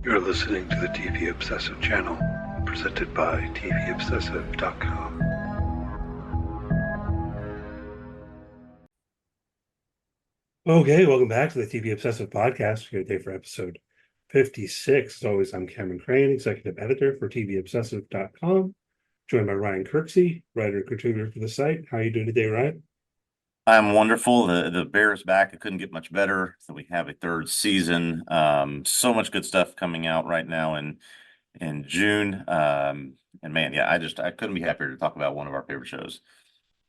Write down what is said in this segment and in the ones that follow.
You're listening to the TV Obsessive channel, presented by TVObscast.com. Okay, welcome back to the TV Obsessive podcast. We're here today for episode 56. As always, I'm Cameron Crane, executive editor for TVObsessive.com, joined by Ryan Kirksey, writer and contributor for the site. How are you doing today, Ryan? I'm wonderful. The Bears back. It couldn't get much better. So we have a third season. So much good stuff coming out right now in June. And man, yeah, I couldn't be happier to talk about one of our favorite shows.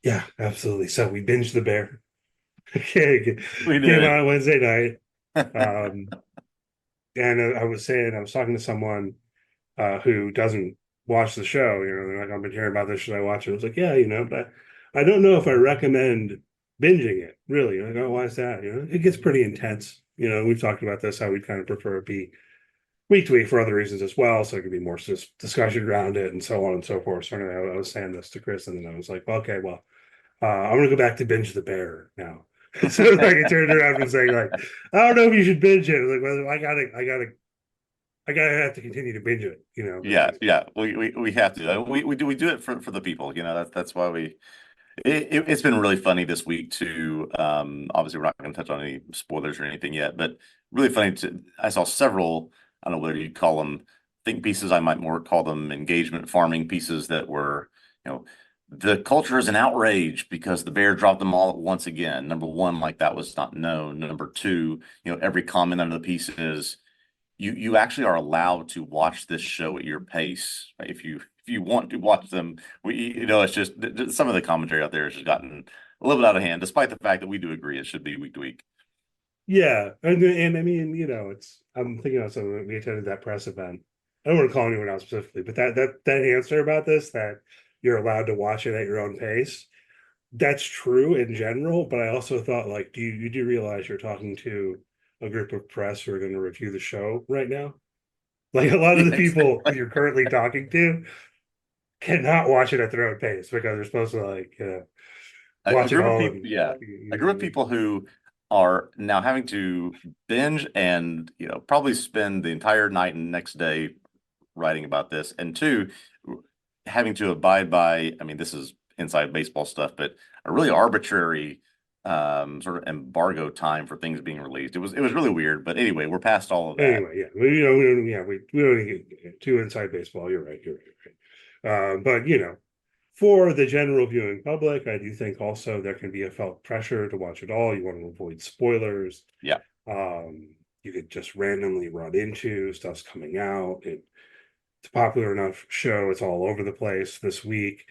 Yeah, absolutely. So we binged The Bear. Okay, We came did. on Wednesday night. Um, and I was talking to someone who doesn't watch the show. They're like, I've been hearing about this. Should I watch it? I was like, yeah, but I don't know if I recommend binging it. Really, I go, why is that? It gets pretty intense. We've talked about this how we kind of prefer it be week to week for other reasons as well, so it could be more just discussion around it and so on and so forth. So anyway, I was saying this to Chris, and then I was like, well, okay, well, I'm gonna go back to binge The Bear now. So like, I turned around and saying like, I don't know if you should binge it. I was like, well, I gotta have to continue to binge it, Yeah, because yeah. We have to. We do it for the people. That's why it's been really funny this week too. Obviously we're not going to touch on any spoilers or anything yet, but really funny I saw several, I don't know whether you'd call them think pieces. I might more call them engagement farming pieces that were, you know, the culture is an outrage because the Bear dropped them all once again. Number one, like that was not known. Number two, every comment under the piece is you actually are allowed to watch this show at your pace, right? If you want to watch them, it's just some of the commentary out there has just gotten a little bit out of hand, despite the fact that we do agree it should be week to week. yeah, and I mean, it's I'm thinking of something. We attended that press event. I don't want to call anyone out specifically, but that answer about this, that you're allowed to watch it at your own pace, that's true in general. But I also thought, like, you do realize you're talking to a group of press who are going to review the show right now? Like, a lot of the people Exactly. you're currently talking to cannot watch it at their on pace because they're supposed to, like, A watch it group of all people, and yeah, a group of people who are now having to binge and probably spend the entire night and next day writing about this, and two, having to abide by, I mean, this is inside baseball stuff, but a really arbitrary sort of embargo time for things being released. It was really weird, but anyway, we're past all of that. anyway, yeah, we don't, yeah, we don't need to get too inside baseball. You're right. You're right. You're right. But for the general viewing public, I do think also there can be a felt pressure to watch it all. You want to avoid spoilers. Yeah. You could just randomly run into stuff's coming out. It's a popular enough show. It's all over the place this week.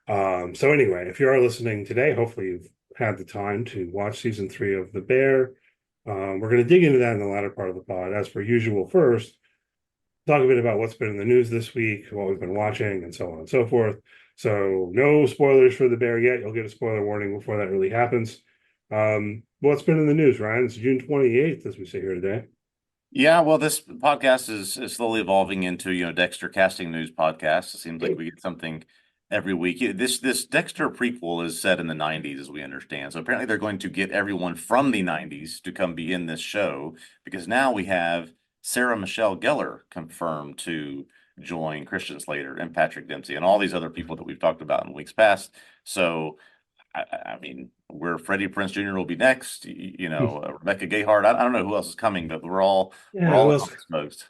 So anyway, if you are listening today, hopefully you've had the time to watch season 3 of The Bear. We're going to dig into that in the latter part of the pod. As per usual, first, talk a bit about what's been in the news this week, what we've been watching, and so on and so forth. So, no spoilers for The Bear yet. You'll get a spoiler warning before that really happens. What's been in the news, Ryan? It's June 28th, as we sit here today. Yeah, well, this podcast is slowly evolving into, Dexter casting news podcast. It seems like we get something every week. This Dexter prequel is set in the 90s, as we understand. So apparently they're going to get everyone from the 90s to come be in this show because now we have Sarah Michelle Gellar confirmed to join Christian Slater and Patrick Dempsey and all these other people that we've talked about in weeks past. So I mean, where Freddie Prinze Jr. will be next, Rebecca Gayheart. I don't know who else is coming, but we're Yeah, all in on this most.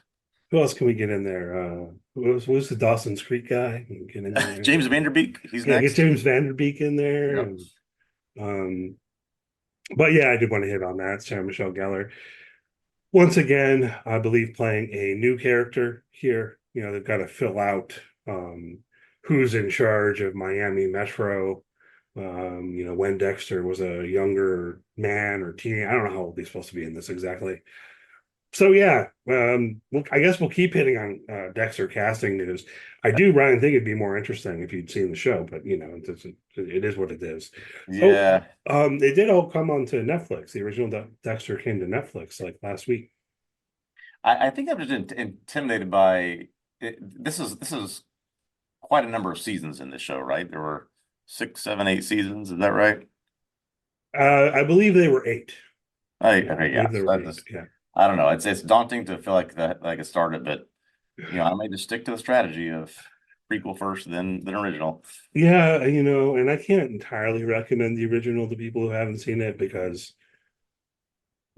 who else can we get in there? Who's the Dawson's Creek guy? Get in there. James Vanderbeek, he's Get next. James Vanderbeek in there. Yep. And, um, but yeah, I did want to hit on that. Sarah Michelle Gellar. Once again, I believe playing a new character here. They've got to fill out who's in charge of Miami Metro. When Dexter was a younger man or teen. I don't know how old he's supposed to be in this exactly. So yeah, I guess we'll keep hitting on Dexter casting news. I do, Ryan, think it'd be more interesting if you'd seen the show, but it is what it is. Oh, Yeah. it did all come onto Netflix. The original Dexter came to Netflix like last week. I think I'm just intimidated by it. This is quite a number of seasons in this show, right? There were 6, 7, 8 seasons. Is that right? I believe they were 8. I Yeah, I okay, yeah. believe there So were that eight. just Yeah. I don't know. It's daunting to feel like that I could start it, but I may just stick to the strategy of prequel first, then original. Yeah, and I can't entirely recommend the original to people who haven't seen it because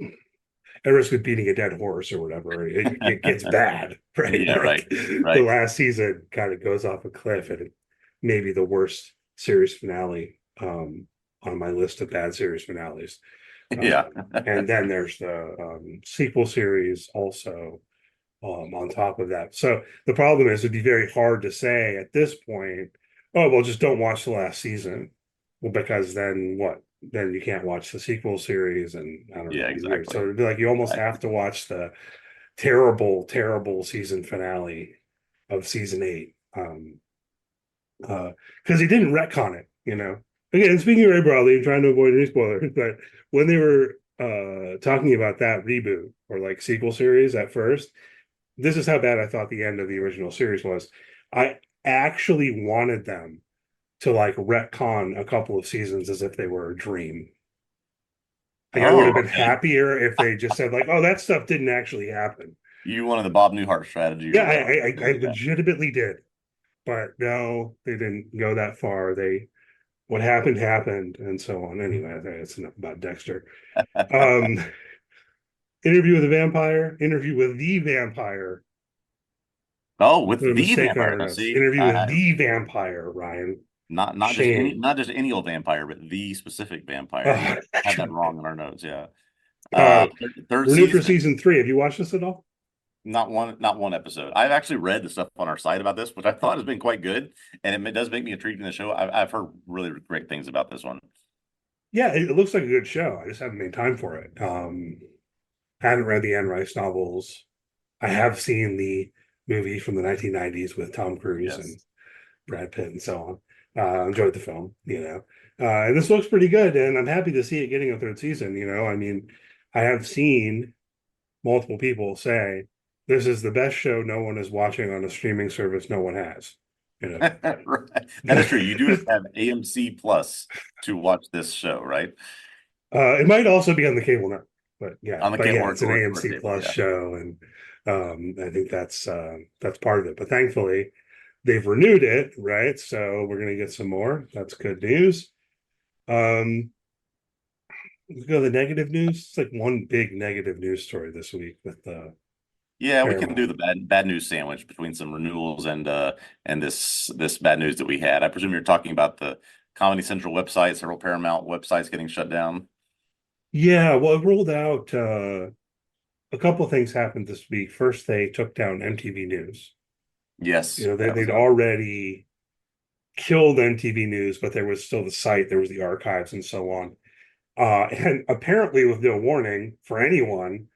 at risk of beating a dead horse or whatever, it gets bad, right? Yeah, right, Like the right. last season kind of goes off a cliff, and it may be the worst series finale on my list of bad series finales. Yeah. And then there's the sequel series also on top of that. So the problem is it'd be very hard to say at this point, oh, well, just don't watch the last season. Well, because then what? Then you can't watch the sequel series, and I don't know, Yeah, it'd be weird. So exactly. it'd be like you almost have to watch the terrible, terrible season finale of season 8. Because he didn't retcon it. Again, speaking very broadly, I'm trying to avoid any spoilers, but when they were talking about that reboot or like sequel series at first, this is how bad I thought the end of the original series was. I actually wanted them to like retcon a couple of seasons as if they were a dream. Like I would have Oh, been okay. happier if they just said like, "Oh, that stuff didn't actually happen." You wanted the Bob Newhart strategy Yeah, or whatever. I Yeah. legitimately did, but no, they didn't go that far. They what happened happened, and so on. Anyway, that's enough about Dexter. Um, Interview with the Vampire. Interview with the Vampire. Oh, with Put a the mistake on vampire. our Now, notes. see, Interview with the Vampire, Ryan. not just any, Shame. not just any old vampire, but the specific vampire. Uh, You had that wrong in our notes. Yeah. uh, Third Renewed for season. season 3. Have you watched this at all? Not one episode. I've actually read the stuff on our site about this, which I thought has been quite good, and it does make me intrigued in the show. I've heard really great things about this one. Yeah, it looks like a good show. I just haven't made time for it. I haven't read the Anne Rice novels. I have seen the movie from the 1990s with Tom Cruise and Yes. Brad Pitt and so on. Enjoyed the film. And this looks pretty good, and I'm happy to see it getting a third season. I mean, I have seen multiple people say this is the best show no one is watching on a streaming service no one has. You Right. That know, is true. You do have AMC Plus to watch this show, right? it might also be on the cable network, but yeah, On the but cable yeah, it's an or AMC cable, Plus yeah. show, and I think that's part of it. But thankfully, they've renewed it, right? So we're gonna get some more. That's good news. Um, let's go to the negative news. It's like one big negative news story this week with Yeah, we can do Paramount. the bad news sandwich between some renewals and this bad news that we had. I presume you're talking about the Comedy Central website, several Paramount websites getting shut down. Yeah, well, it rolled out. A couple of things happened this week. First, they took down MTV News. Yes, that was They'd it. already killed MTV News, but there was still the site, there was the archives, and so on. And apparently, with no warning for anyone,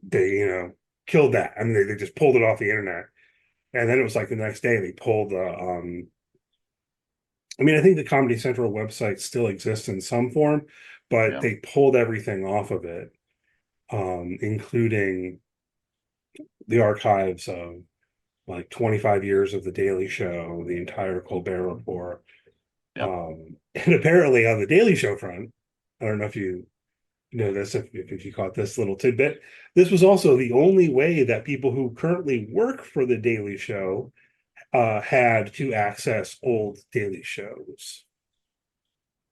they killed that. I mean, they just pulled it off the internet, and then it was like the next day they pulled the. I mean, I think the Comedy Central website still exists in some form, but Yeah, they pulled everything off of it, including the archives of like 25 years of The Daily Show, the entire Colbert Report. yeah. And apparently on the Daily Show front, I don't know if you know this, if you caught this little tidbit, this was also the only way that people who currently work for the Daily Show had to access old Daily Shows.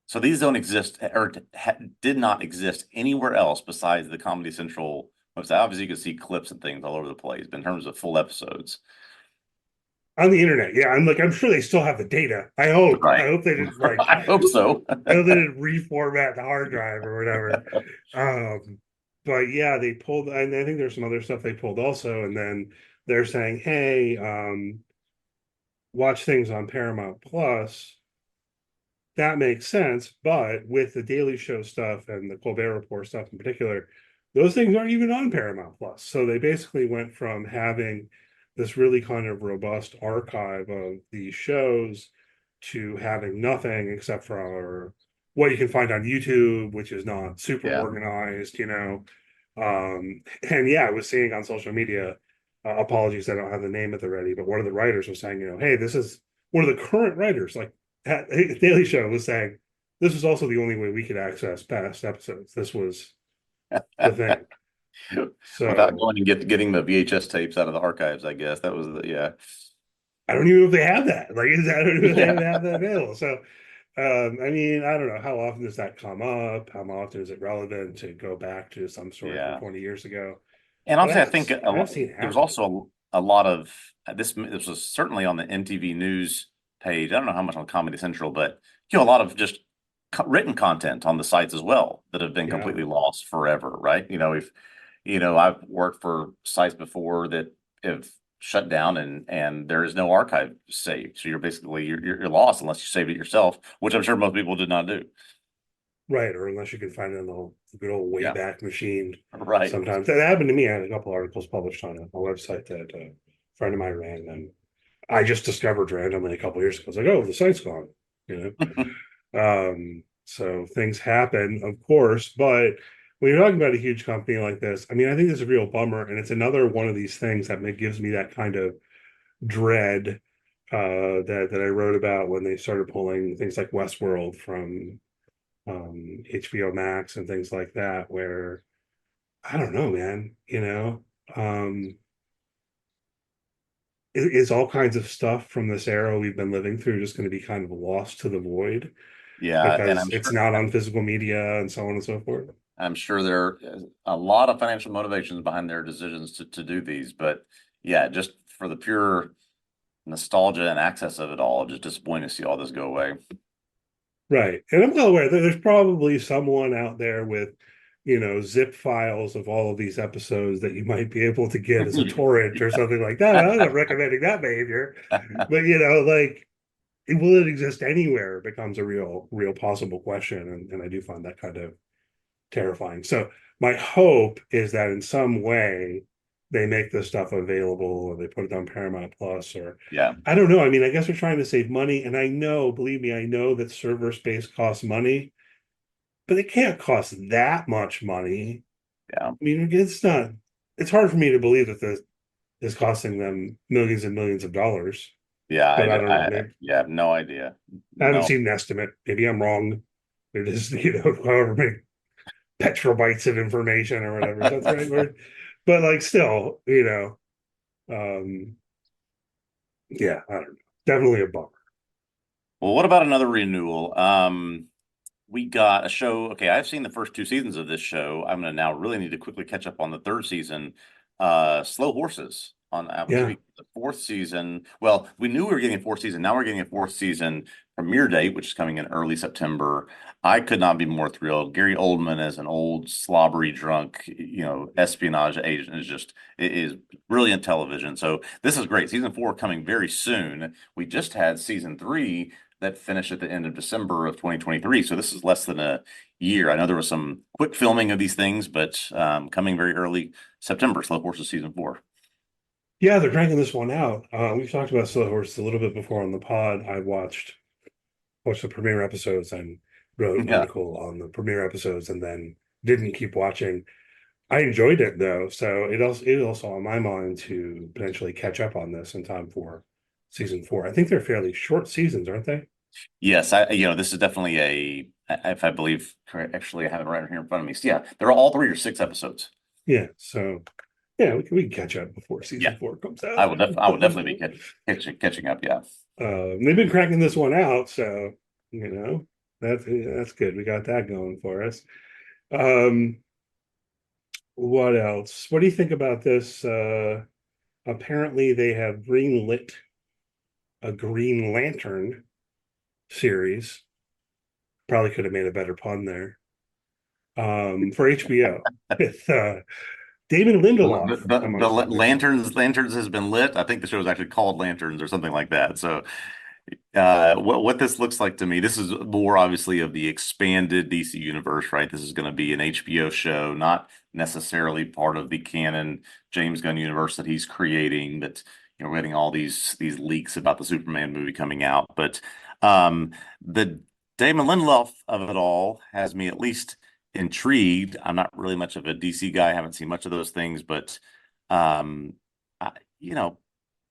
So these don't exist or did not exist anywhere else besides the Comedy Central website. Obviously, you can see clips and things all over the place, but in terms of full episodes, On the internet, yeah, I'm sure they still have the data. I hope. I right? hope they didn't like. I hope so. I hope they didn't reformat the hard drive or whatever. But yeah, they pulled, and I think there's some other stuff they pulled also. And then they're saying, hey, watch things on Paramount Plus. That makes sense. But with the Daily Show stuff and the Colbert Report stuff in particular, those things aren't even on Paramount Plus. So they basically went from having this really kind of robust archive of these shows to having nothing except for what you can find on YouTube, which is not super Yeah. organized. And yeah, I was seeing on social media, apologies, I don't have the name at the ready, but one of the writers was saying, hey, this is one of the current writers, like at Daily Show was saying, this was also the only way we could access past episodes. This was the thing. Without So going and getting the VHS tapes out of the archives, I guess that was yeah. I don't even know if they have that. Like, I don't know if they Yeah. even have that available. So, I mean, I don't know how often does that come up? How often is it relevant to go back to some story from Yeah. 20 years ago? And But honestly, I think I've seen there was half of it. also a lot of this was certainly on the MTV News page. I don't know how much on Comedy Central, but a lot of just written content on the sites as well that have been Yeah, completely lost forever, right? I've worked for sites before that have shut down and there is no archive saved. So you're lost unless you save it yourself, which I'm sure most people did not do. right. Or unless you can find it on the good old Yeah, Wayback Machine. right. Sometimes that happened to me. I had a couple articles published on a website that a friend of mine ran, and I just discovered randomly a couple years ago. I was like, oh, the site's gone. You so things happen, of course, but when you're talking about a huge company like this, I mean, I think it's a real bummer, and it's another one of these things that gives me that kind of dread that I wrote about when they started pulling things like Westworld from HBO Max and things like that, where I don't know, man, is all kinds of stuff from this era we've been living through just going to be kind of lost to the void Yeah, and because it's not on physical media and so on and so forth. I'm sure there are a lot of financial motivations behind their decisions to do these, but yeah, just for the pure nostalgia and access of it all, just disappointing to see all this go away. Right. And I'm well aware that there's probably someone out there with, zip files of all of these episodes that you might be able to get as a torrent or something like that. I'm not recommending that behavior, but like, will it exist anywhere becomes a real possible question. And I do find that kind of terrifying. So my hope is that in some way they make this stuff available or they put it on Paramount Plus or Yeah, I don't know. I mean, I guess they're trying to save money. And I know, believe me, I know that server space costs money, but it can't cost that much money. yeah, I mean, it's hard for me to believe that this is costing them millions and millions of dollars. yeah. But I don't know. Maybe Yeah, I have no idea. I haven't No, seen an estimate. Maybe I'm wrong. It is, however many petabytes of information or whatever. Is that the right word? But like still, um, yeah, I don't know. Definitely a bummer. well, what about another renewal? We got a show. Okay, I've seen the first two seasons of this show. I'm gonna now really need to quickly catch up on the third season. Slow Horses on Apple Yeah. TV. The fourth season. Well, we knew we were getting a fourth season. Now we're getting a fourth season premiere date, which is coming in early September. I could not be more thrilled. Gary Oldman as an old slobbery drunk, espionage agent it is brilliant television. So this is great. Season four coming very soon. We just had season three that finished at the end of December of 2023. So this is less than a year. I know there was some quick filming of these things, but coming very early September, Slow Horses season four. Yeah, they're cranking this one out. We've talked about Slow Horse a little bit before on the pod. I watched the premiere episodes and wrote an Yeah. article on the premiere episodes and then didn't keep watching. I enjoyed it though, so it also on my mind to potentially catch up on this in time for season four. I think they're fairly short seasons, aren't they? Yes, this is definitely if I believe correct, actually I have it right here in front of me. So yeah, they're all three or six episodes. Yeah, so yeah, we can catch up before Yeah, season four comes out. I would definitely be catching up. Yeah. They've been cracking this one out, so that's good. We got that going for us. Um, what else? What do you think about this? Apparently, they have greenlit a Green Lantern series. Probably could have made a better pun there. For HBO with Damon Lindelof, The amongst others. lanterns has been lit. I think the show is actually called Lanterns or something like that. So what this looks like to me, this is more obviously of the expanded DC universe, right? This is going to be an HBO show, not necessarily part of the canon James Gunn universe that he's creating. But we're getting all these leaks about the Superman movie coming out. But the Damon Lindelof of it all has me at least intrigued. I'm not really much of a DC guy. I haven't seen much of those things, but um, I, you know,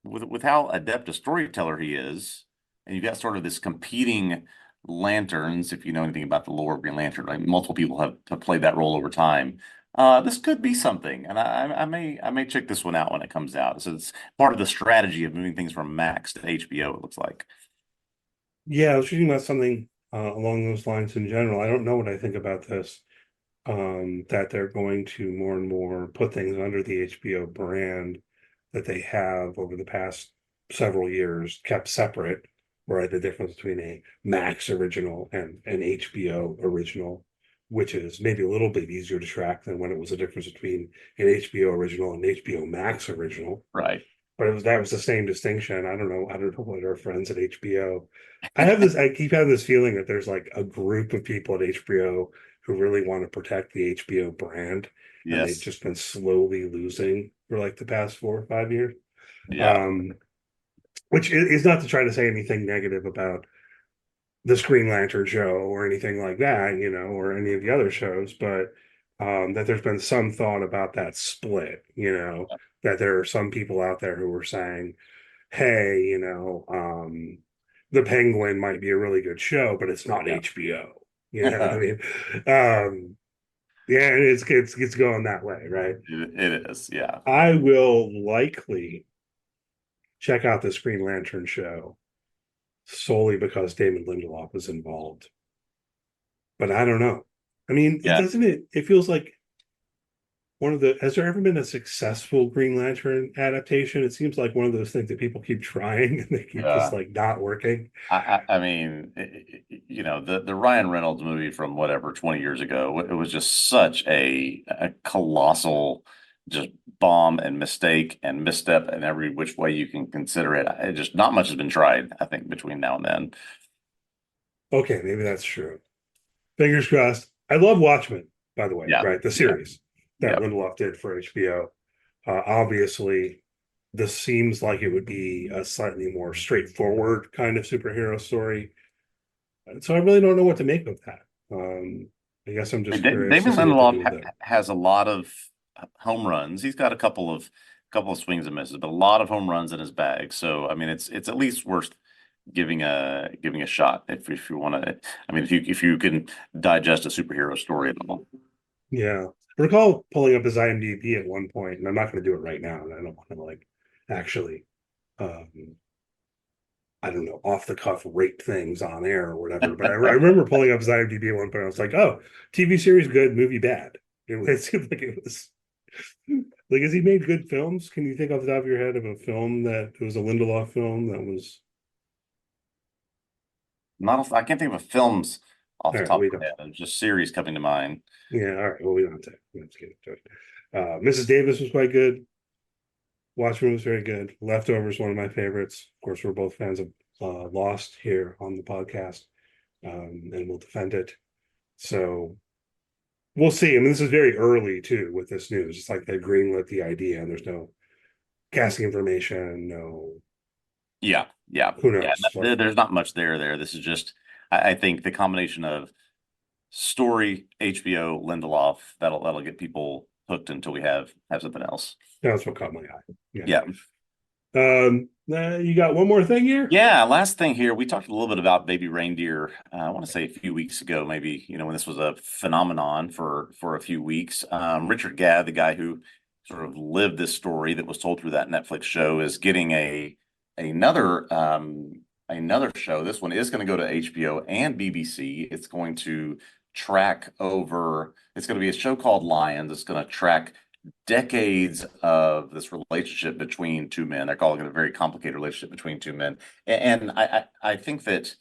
with how adept a storyteller he is and you've got sort of this competing lanterns, if you know anything about the lore of Green Lantern, right? Multiple people have played that role over time. This could be something, and I may check this one out when it comes out. So it's part of the strategy of moving things from Max to HBO. It looks like. Yeah, I was reading about something along those lines in general. I don't know what I think about this. That they're going to more and more put things under the HBO brand that they have over the past several years, kept separate, right? The difference between a Max original and an HBO original, which is maybe a little bit easier to track than when it was a difference between an HBO original and HBO Max original. Right. But that was the same distinction. I don't know what our friends at HBO. I keep having this feeling that there's like a group of people at HBO who really want to protect the HBO brand, and they've Yes. just been slowly losing for like the past 4 or 5 years. Yeah. Um, which is not to try to say anything negative about the Screen Lantern show or anything like that, or any of the other shows, but that there's been some thought about that split, that there are some people out there who are saying, hey, the Penguin might be a really good show, but it's not Yeah. HBO. You know what I mean? Um, yeah, and it's going that way, right? It is. Yeah. I will likely check out the Screen Lantern show solely because Damon Lindelof is involved. But I don't know. I mean, Yeah. it feels like has there ever been a successful Green Lantern adaptation? It seems like one of those things that people keep trying and they keep just Yeah. like not working. I mean, the Ryan Reynolds movie from whatever 20 years ago, it was just such a colossal just bomb and mistake and misstep in every which way you can consider it. Just not much has been tried, I think, between now and then. Okay, maybe that's true. Fingers crossed. I love Watchmen, by the way, Yeah. right? The Yeah. series that Yeah. Lindelof did for HBO. Obviously, this seems like it would be a slightly more straightforward kind of superhero story. So I really don't know what to make of that. I guess I'm just curious to Damon see what they Lindelof do with it. has a lot of home runs. He's got a couple of swings and misses, but a lot of home runs in his bag. So I mean, it's at least worth giving a shot if you want to. I mean, if you can digest a superhero story at all. Yeah. I recall pulling up his IMDb at one point, and I'm not going to do it right now. And I don't want to like actually, um, I don't know, off the cuff rate things on air or whatever. But I remember pulling up his IMDb at one point. I was like, oh, TV series good, movie bad. It seemed like it was like, has he made good films? Can you think off the top of your head of a film that it was a Lindelof film that was I can't think of a films off all the right? top We of my don't. head. There's just series coming to mind. Yeah, all right. Well, we don't have to get into it. Mrs. Davis was quite good. Watchmen was very good. Leftovers, one of my favorites. Of course, we're both fans of Lost here on the podcast, and we'll defend it. So we'll see. I mean, this is very early too with this news. It's like they greenlit the idea, and there's no casting information. No, Yeah, yeah, who yeah. knows? Like, There's not much there. This is just I think the combination of story, HBO, Lindelof, that'll get people hooked until we have something else. that's what caught my eye. Yeah. Yeah. You got one more thing here? Yeah, last thing here, we talked a little bit about baby reindeer. I want to say a few weeks ago, maybe, when this was a phenomenon for a few weeks. Richard Gadd, the guy who sort of lived this story that was told through that Netflix show, is getting another another show. This one is going to go to HBO and BBC. It's going to it's going to be a show called Lions. It's going to track decades of this relationship between two men. They're calling it a very complicated relationship between two men. And I think that,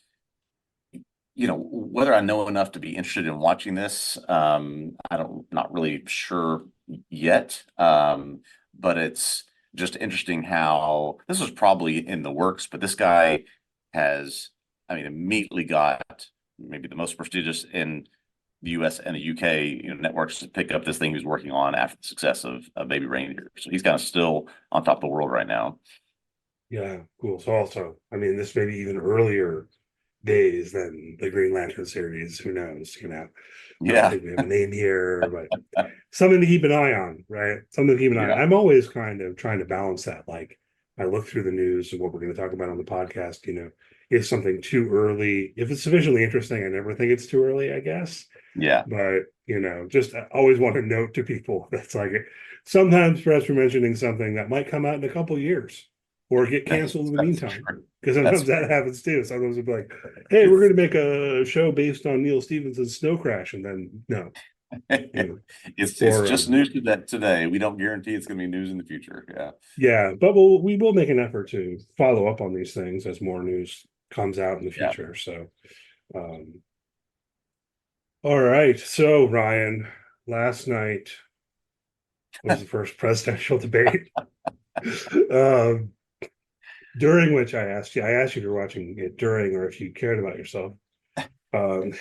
whether I know enough to be interested in watching this, not really sure yet. But it's just interesting how this was probably in the works, but this guy has, I mean, immediately got maybe the most prestigious in the US and the UK, networks to pick up this thing he's working on after the success of Baby Reindeer. So he's kind of still on top of the world right now. Yeah, cool. So also, I mean, this may be even earlier days than the Green Lantern series. Who knows? I don't Yeah. think we have a name here, but something to keep an eye on, right? Something to keep an eye on. Yeah. I'm always kind of trying to balance that. Like, I look through the news and what we're going to talk about on the podcast, if something too early, if it's sufficiently interesting, I never think it's too early, I guess. Yeah. But just always want to note to people that's like sometimes perhaps we're mentioning something that might come out in a couple years or get canceled in the That's meantime. true. Because That's sometimes that true. happens too. Sometimes it'll be like, hey, we're It's going to make a show based on Neil Stephenson's Snow Crash, and then no, you know, it's or just news to that today. We don't guarantee it's going to be news in the future. Yeah. yeah, but we will make an effort to follow up on these things as more news comes out in the Yeah. future. So, um, all right. So Ryan, last night was the first presidential debate. um, during which I asked you if you're watching it during or if you cared about yourself. Um,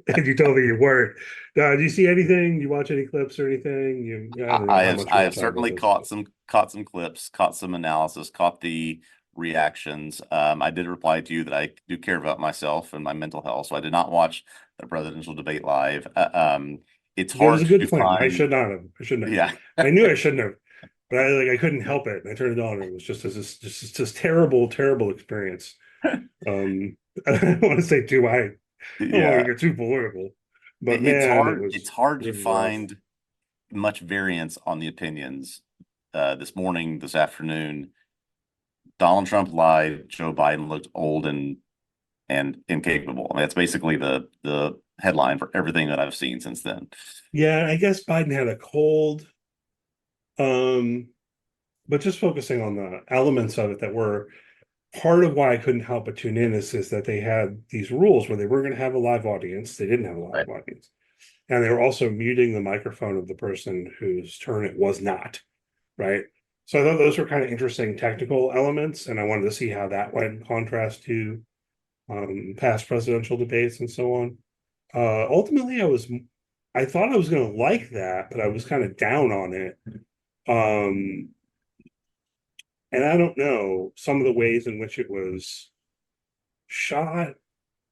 and you told me you weren't. Do you see anything? Do you watch any clips or anything? I don't know how much you I want have to talk about certainly this. caught some clips, caught some analysis, caught the reactions. I did reply to you that I do care about myself and my mental health, so I did not watch the presidential debate live. It's It was hard a to good plan. I find. should not have. I shouldn't have. Yeah. I knew I shouldn't have, but I couldn't help it. And I turned it on, and it was just terrible, terrible experience. Um, I don't want to say too high. I don't want to Yeah. get too political, but man, It's hard it to was rough. find much variance on the opinions. This morning, this afternoon, Donald Trump lied. Joe Biden looked old and incapable. I mean, that's basically the headline for everything that I've seen since then. Yeah, I guess Biden had a cold. Um, but just focusing on the elements of it that were part of why I couldn't help but tune in is that they had these rules where they were going to have a live audience. They didn't have a Right. live audience. And they were also muting the microphone of the person whose turn it was not. Right. So I thought those were kind of interesting technical elements. And I wanted to see how that went in contrast to past presidential debates and so on. Ultimately, I thought I was going to like that, but I was kind of down on it. Um, and I don't know some of the ways in which it was shot.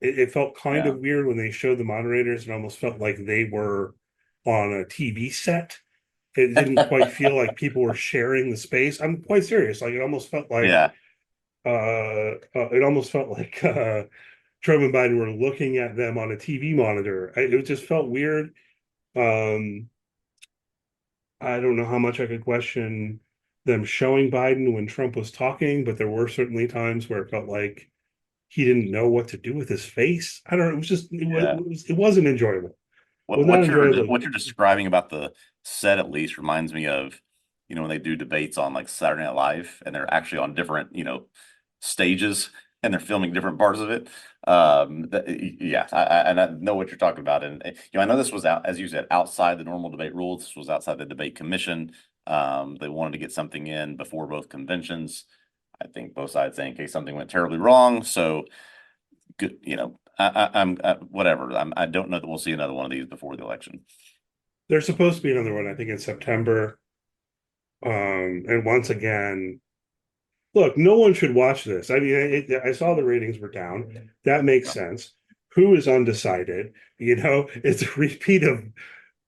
It felt kind Yeah. of weird when they showed the moderators. It almost felt like they were on a TV set. It didn't quite feel like people were sharing the space. I'm quite serious. Like Yeah. it almost felt like Trump and Biden were looking at them on a TV monitor. It just felt weird. Um, I don't know how much I could question them showing Biden when Trump was talking, but there were certainly times where it felt like he didn't know what to do with his face. I don't know. It was just Yeah. it wasn't enjoyable. It was not enjoyable. What you're describing about the set at least reminds me of, when they do debates on like Saturday Night Live and they're actually on different, stages and they're filming different parts of it. Yeah, and I know what you're talking about. And I know this was out, as you said, outside the normal debate rules. This was outside the debate commission. They wanted to get something in before both conventions. I think both sides saying in case something went terribly wrong. So good, I'm whatever. I don't know that we'll see another one of these before the election. There's supposed to be another one, I think, in September. And once again, look, no one should watch this. I mean, I saw the ratings were down. That makes sense. Who is undecided? It's a repeat of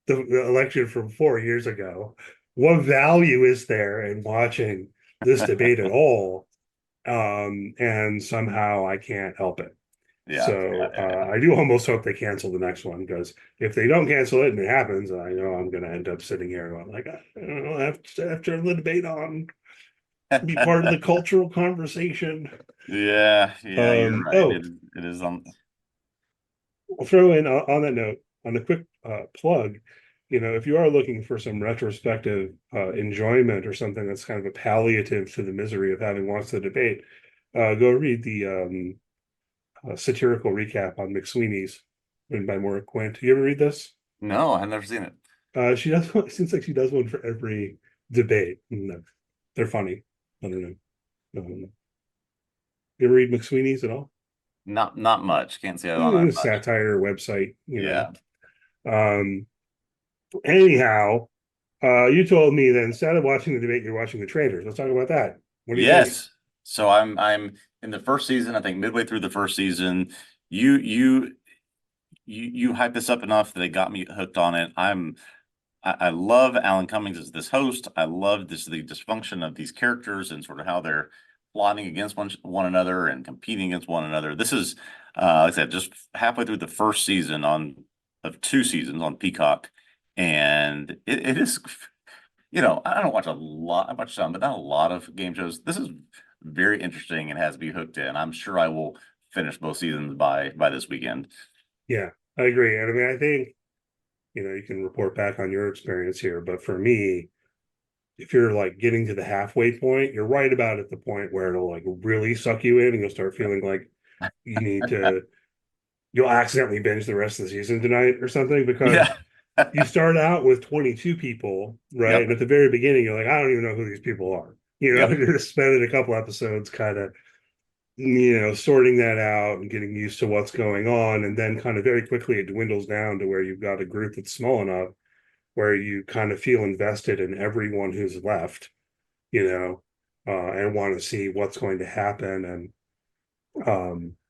the election from 4 years ago. What value is there in watching this debate at all? And somehow I can't help it. Yeah, So yeah. I do almost hope they cancel the next one because if they don't cancel it and it happens, I know I'm going to end up sitting here going like, I don't know, after the debate on, be part of the cultural conversation. Yeah, you're right. Oh, It is on. I'll throw in on that note, on a quick plug, if you are looking for some retrospective enjoyment or something that's kind of a palliative to the misery of having watched the debate, go read the satirical recap on McSweeney's, written by Maura Quint. You ever read this? No, I've never seen it. She does. It seems like she does one for every debate. And they're funny. I don't know. You ever read McSweeney's at all? Not much. Can't say I don't know much. Satire website. Yeah. Um. Anyhow, you told me that instead of watching the debate, you're watching the Traitors. Let's talk about that. What do you think? Yes. So I'm in the first season. I think midway through the first season. You you you hyped this up enough that it got me hooked on it. I love Alan Cummings as this host. I love the dysfunction of these characters and sort of how they're plotting against one another and competing against one another. This is, like I said, just halfway through the first season on of 2 seasons on Peacock, and it is, I don't watch a lot. I watch some, but not a lot of game shows. This is very interesting and has me hooked in. I'm sure I will finish both seasons by this weekend. Yeah, I agree. And I mean, I think, you can report back on your experience here, but for me, if you're like getting to the halfway point, you're right about at the point where it'll like really suck you in and you'll start feeling like you need to, you'll accidentally binge the rest of the season tonight or something because Yeah. you start out with 22 people, right? And Yep. at the very beginning, you're like, I don't even know who these people are. Yep. You're just spending a couple episodes kind of, sorting that out and getting used to what's going on. And then kind of very quickly it dwindles down to where you've got a group that's small enough where you kind of feel invested in everyone who's left, and want to see what's going to happen. And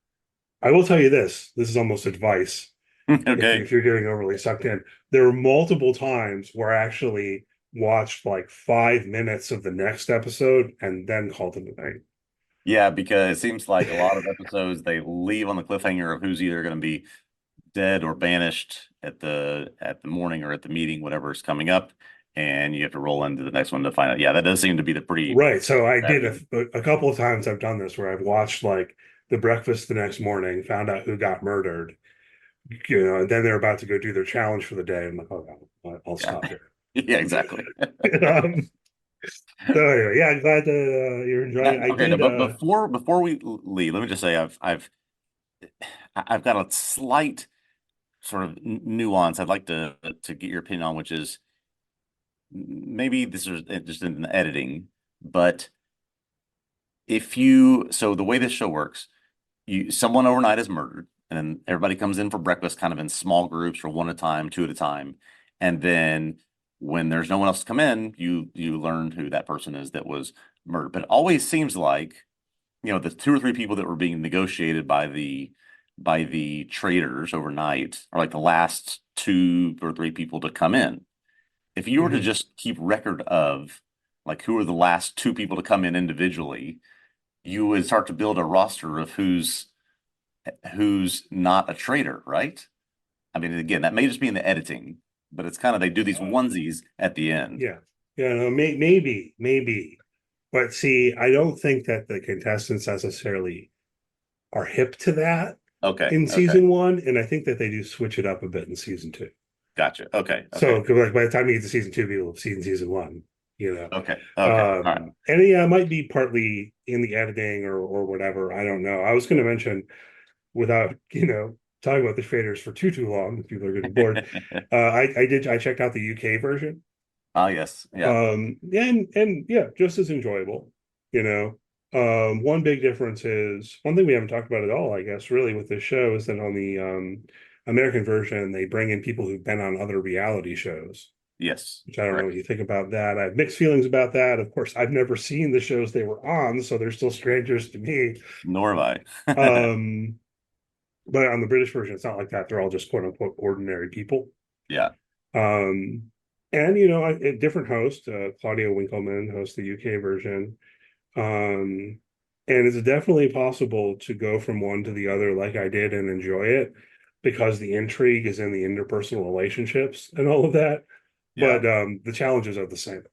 I will tell you this is almost advice Okay. if you're getting overly sucked in. There were multiple times where I actually watched like 5 minutes of the next episode and then called it a night. Yeah, because it seems like a lot of episodes they leave on the cliffhanger of who's either going to be dead or banished at the morning or at the meeting, whatever is coming up, and you have to roll into the next one to find out. Yeah, that does seem to be the pretty Right. So I did heavy. a couple of times I've done this where I've watched like the breakfast the next morning, found out who got murdered, and then they're about to go do their challenge for the day. I'm like, oh, no, I'll Yeah, stop here. yeah, exactly. um, so anyway, yeah, I'm glad that you're enjoying it. I Okay, no, did. but before we leave, let me just say I've got a slight sort of nuance I'd like to get your opinion on, which is maybe this is just in the editing, but so the way this show works, someone overnight is murdered, and then everybody comes in for breakfast, kind of in small groups, or one at a time, two at a time, and then when there's no one else to come in, you learn who that person is that was murdered. But it always seems like the two or three people that were being negotiated by the traders overnight are like the last two or three people to come in. If you were to Mhm. just keep record of like who are the last two people to come in individually, you would start to build a roster of who's not a traitor, right? I mean, again, that may just be in the editing, but it's kind of they do these onesies at the end. Yeah, yeah, no, maybe, but see, I don't think that the contestants necessarily are hip to that Okay, in okay, season one, and I think that they do switch it up a bit in season two. gotcha. Okay, So, okay, 'cause, like by the time you get to season two, people have seen season one, okay, okay. All right. and yeah, it might be partly in the editing or whatever. I don't know. I was going to mention without talking about the traders for too long, people are getting bored. I checked out the UK version. Ah, yes, yeah, And yeah, just as enjoyable, you know. One big difference is one thing we haven't talked about at all, I guess, really with this show is that on the American version, they bring in people who've been on other reality shows, yes, which I don't know what correct. you think about that. I have mixed feelings about that. Of course, I've never seen the shows they were on, so they're still strangers to me. Nor have I. Um, but on the British version, it's not like that. They're all just quote unquote ordinary people. Yeah, Um, and a different host, Claudia Winkleman hosts the UK version. Um, and it's definitely possible to go from one to the other like I did and enjoy it because the intrigue is in the interpersonal relationships and all of that. yeah. But the challenges are the same.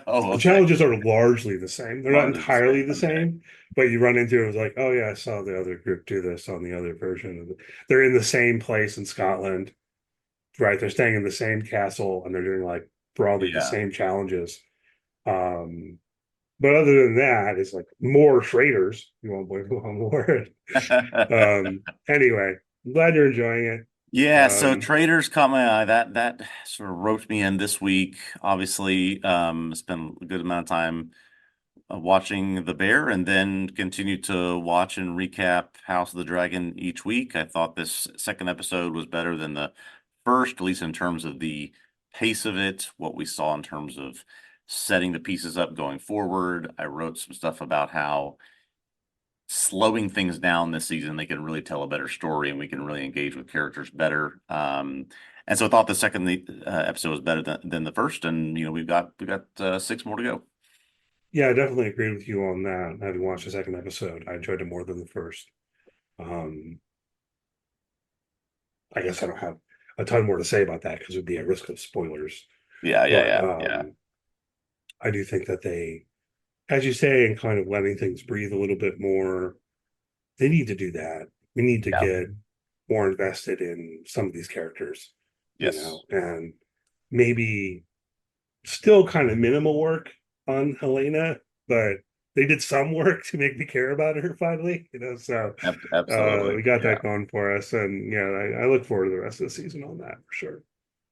Oh, The okay. challenges are largely the same. They're not Largely the entirely same. the Okay. same, but you run into it, like, oh yeah, I saw the other group do this on the other version. They're in the same place in Scotland, right? They're staying in the same castle and they're doing like broadly the Yeah. same challenges. Um, but other than that, it's like more traders. You won't believe who I'm word. Anyway, I'm glad you're enjoying it. Yeah, so Um, traders caught my eye. That sort of roped me in this week. Obviously, spent a good amount of time watching The Bear and then continue to watch and recap House of the Dragon each week. I thought this second episode was better than the first, at least in terms of the pace of it, what we saw in terms of setting the pieces up going forward. I wrote some stuff about how slowing things down this season, they can really tell a better story and we can really engage with characters better. And so I thought the second episode was better than the first, and we got 6 more to go. yeah, I definitely agree with you on that. Having watched the second episode, I enjoyed it more than the first. Um, I guess a ton more to say about that because it would be at risk of spoilers. Yeah, yeah, But yeah, yeah. I do think that they, as you say, and kind of letting things breathe a little bit more, they need to do that. We need to Yeah. get more invested in some of these characters, Yes. and maybe still kind of minimal work on Helena, but they did some work to make me care about her finally. So we Absolutely. got Yeah. that going for us, and I look forward to the rest of the season on that for sure.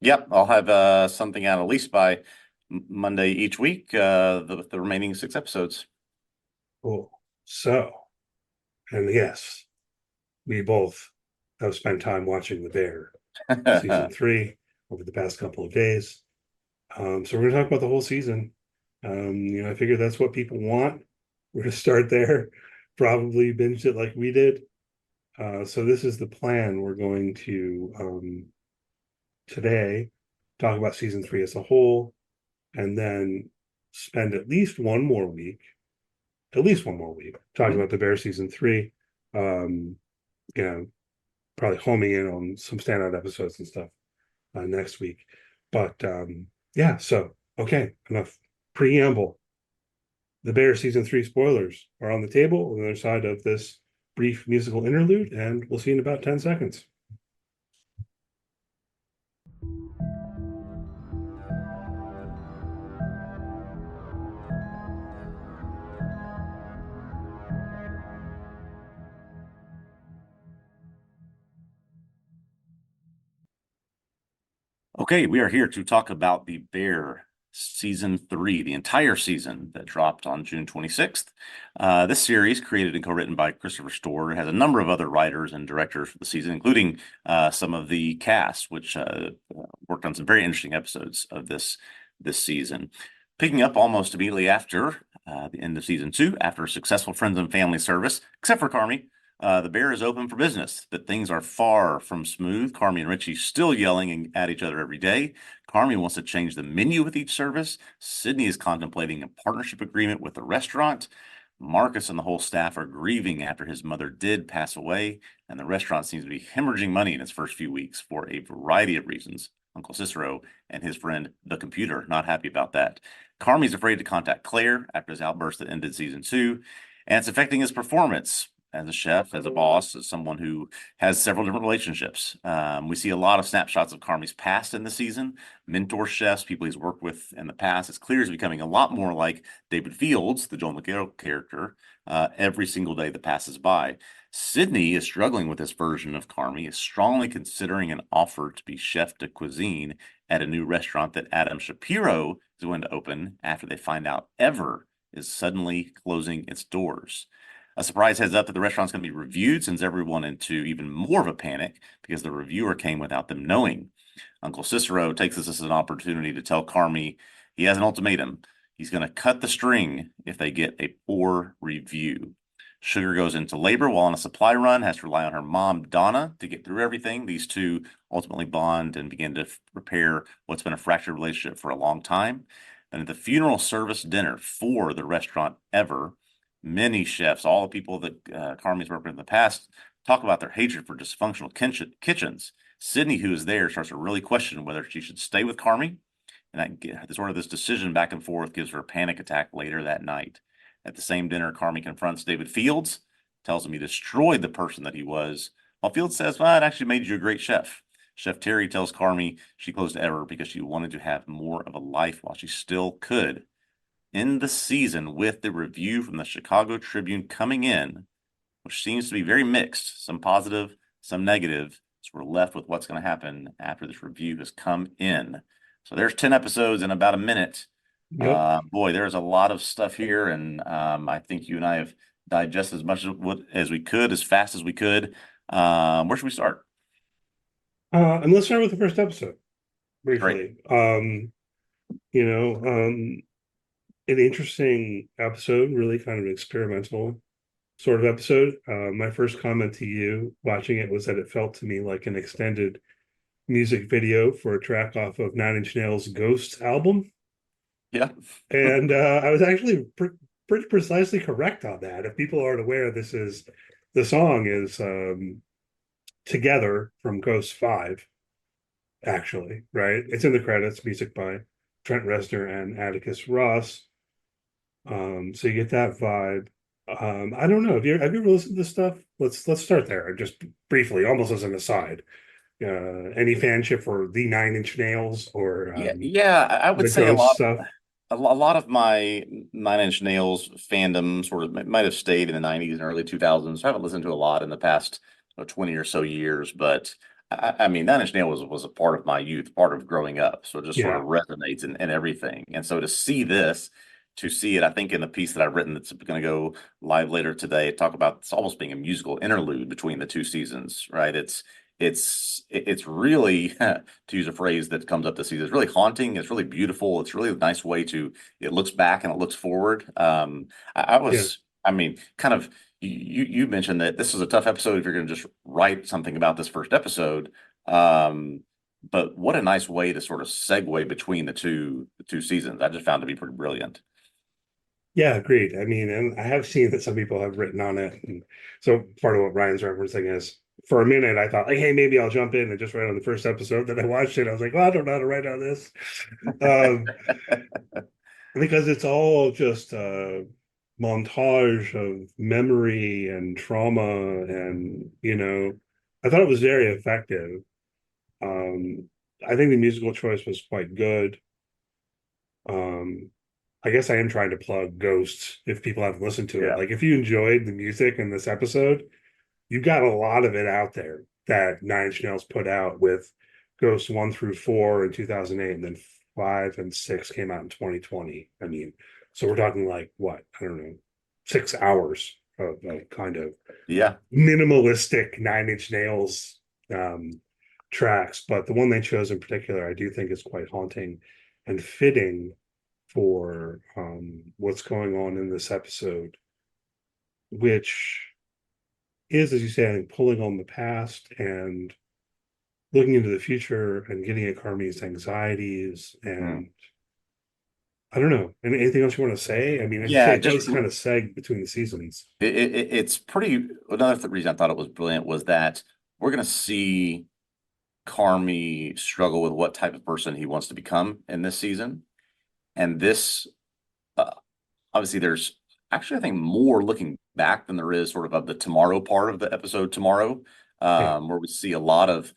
Yep. I'll have something out at least by Monday each week, the remaining 6 episodes. Cool. So, and yes, we both have spent time watching The Bear season 3 over the past couple of days. So we're gonna talk about the whole season. I figure that's what people want. We're gonna start there, probably binge it like we did. So this is the plan. We're going to today talk about season 3 as a whole, and then spend at least one more week talking Mhm. about the Bear season 3. Um, you know, Probably homing in on some standout episodes and stuff next week. But yeah, so okay, enough preamble. The Bear season 3 spoilers are on the table on the other side of this brief musical interlude, and we'll see you in about 10 seconds. Okay, we are here to talk about The Bear season 3, the entire season that dropped on June 26th. This series, created and co-written by Christopher Storer, has a number of other writers and directors for the season, including some of the cast, which worked on some very interesting episodes of this season. Picking up almost immediately after the end of season 2, after a successful friends and family service, except for Carmy. The Bear is open for business, but things are far from smooth. Carmy and Richie still yelling at each other every day. Carmy wants to change the menu with each service. Sydney is contemplating a partnership agreement with the restaurant. Marcus and the whole staff are grieving after his mother did pass away, and the restaurant seems to be hemorrhaging money in its first few weeks for a variety of reasons. Uncle Cicero and his friend, the computer, not happy about that. Carmy's afraid to contact Claire after his outburst that ended season 2, and it's affecting his performance as a chef, as a boss, as someone who has several different relationships. We see a lot of snapshots of Carmy's past in the season, mentor chefs, people he's worked with in the past. It's clear he's becoming a lot more like David Fields, the Joel McHale character, every single day that passes by. Sydney is struggling with this version of Carmy, is strongly considering an offer to be chef de cuisine at a new restaurant that Adam Shapiro is going to open after they find out Ever is suddenly closing its doors. A surprise heads up that the restaurant's going to be reviewed sends everyone into even more of a panic because the reviewer came without them knowing. Uncle Cicero takes this as an opportunity to tell Carmy he has an ultimatum. He's going to cut the string if they get a poor review. Sugar goes into labor while on a supply run, has to rely on her mom, Donna, to get through everything. These two ultimately bond and begin to repair what's been a fractured relationship for a long time. And at the funeral service dinner for the restaurant Ever, many chefs, all the people that Carmy's worked with in the past, talk about their hatred for dysfunctional kitchens. Sydney, who is there, starts to really question whether she should stay with Carmy, and this decision back and forth gives her a panic attack later that night. At the same dinner, Carmy confronts David Fields, tells him he destroyed the person that he was, while Fields says, "Well, it actually made you a great chef." Chef Terry tells Carmy she closed Ever because she wanted to have more of a life while she still could. In the season, with the review from the Chicago Tribune coming in, which seems to be very mixed, some positive, some negative. So we're left with what's going to happen after this review has come in. So there's 10 episodes in about a minute. Yep. Boy, there's a lot of stuff here, and I think you and I have digested as much as we could, as fast as we could. Where should we start? And let's start with the first episode Great. briefly. You know, an interesting episode, really kind of an experimental sort of episode. My first comment to you watching it was that it felt to me like an extended music video for a track off of Nine Inch Nails' Ghost album. Yeah. And I was actually pretty precisely correct on that. If people aren't aware, the song is Together from Ghost 5. actually, right? It's in the credits, music by Trent Reznor and Atticus Ross. So you get that vibe. I don't know. Have you ever listened to this stuff? Let's start there, just briefly, almost as an aside. Any fanship for the Nine Inch Nails or Yeah, I would the say Ghost stuff? a lot of my Nine Inch Nails fandom sort of might have stayed in the 90s and early 2000s. I haven't listened to a lot in the past 20 or so years, but I mean, Nine Inch Nails was a part of my youth, part of growing up. So it just sort of Yeah, resonates in everything. And so to see this, to see it, I think in the piece that I've written that's going to go live later today, talk about it's almost being a musical interlude between the two seasons, right? It's really to use a phrase that comes up this season, it's really haunting. It's really beautiful. It's really a nice way to it looks back and it looks forward. I yeah. was, I mean, kind of you mentioned that this is a tough episode if you're going to just write something about this first episode. Um, but what a nice way to sort of segue between the two seasons. I just found to be pretty brilliant. Yeah, agreed. I mean, and I have seen that some people have written on it. And so part of what Ryan's referencing is for a minute, I thought, like, hey, maybe I'll jump in and just write on the first episode. Then I watched it. I was like, well, I don't know how to write on this. Um, because it's all just a montage of memory and trauma. And, I thought it was very effective. Um, I think the musical choice was quite good. Um, I guess I am trying to plug Ghosts if people haven't listened to it. Yeah. Like if you enjoyed the music in this episode, you got a lot of it out there that Nine Inch Nails put out with Ghosts 1 through 4 in 2008, and then 5 and 6 came out in 2020. I mean, so we're talking like what? I don't know, 6 hours of kind of Yeah. minimalistic Nine Inch Nails tracks. But the one they chose in particular, I do think is quite haunting and fitting for what's going on in this episode, which is, as you say, I think, pulling on the past and looking into the future and getting at Carmi's anxieties. Hmm. And I don't know. Anything else you want to say? I mean, as you say, Yeah, it just does kind of seg between the seasons. it's pretty. Another reason I thought it was brilliant was that we're going to see Carmi struggle with what type of person he wants to become in this season. And this, uh, obviously, there's actually, I think, more looking back than there is sort of the tomorrow part of the episode tomorrow, Yeah. where we see a lot of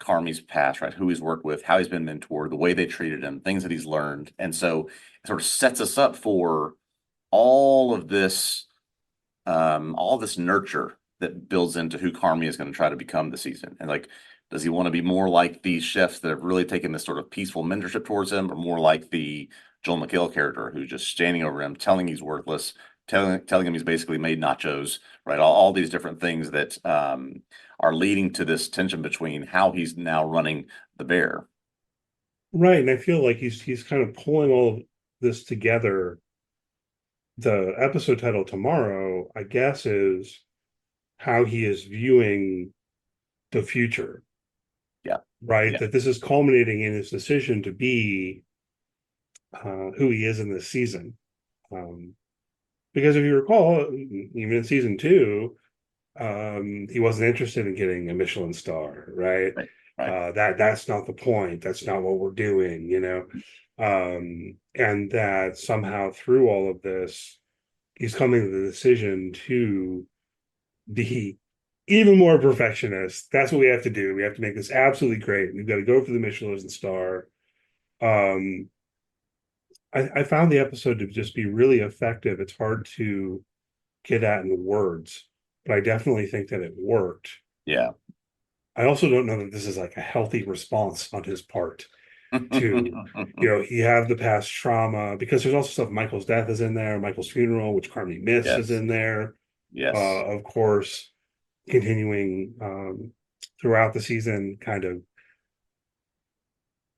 Carmi's past, right? Who he's worked with, how he's been mentored, the way they treated him, things that he's learned. And so it sort of sets us up for all of this all this nurture that builds into who Carmi is going to try to become this season. And like, does he want to be more like these chefs that have really taken this sort of peaceful mentorship towards him, or more like the Joel McHale character who's just standing over him, telling he's worthless, telling him he's basically made nachos, right? All these different things that are leading to this tension between how he's now running the bear. Right. And I feel like he's kind of pulling all of this together. The episode title tomorrow, I guess, is how he is viewing the future, Yeah. right? Yeah. That this is culminating in his decision to be who he is in this season. Um, because if you recall, even in season 2, he wasn't interested in getting a Michelin star, right? Right. Right. That's not the point. That's not what we're doing. And that somehow through all of this, he's coming to the decision to be even more perfectionist. That's what we have to do. We have to make this absolutely great. We've got to go for the Michelin star. Um, I found the episode to just be really effective. It's hard to get at in words, but I definitely think that it worked. Yeah. I also don't know that this is like a healthy response on his part to, he have the past trauma because there's also stuff. Michael's death is in there. Michael's funeral, which Carney missed, is Yes. in there. Yes. Of course, continuing throughout the season, kind of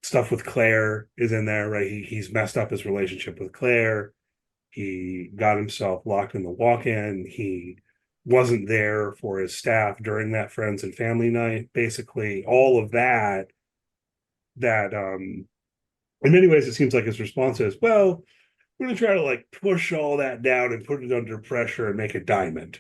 stuff with Claire is in there, right? He's messed up his relationship with Claire. He got himself locked in the walk-in. He wasn't there for his staff during that friends and family night. Basically, all of that in many ways it seems like his response is, well, we're gonna try to like push all that down and put it under pressure and make a diamond.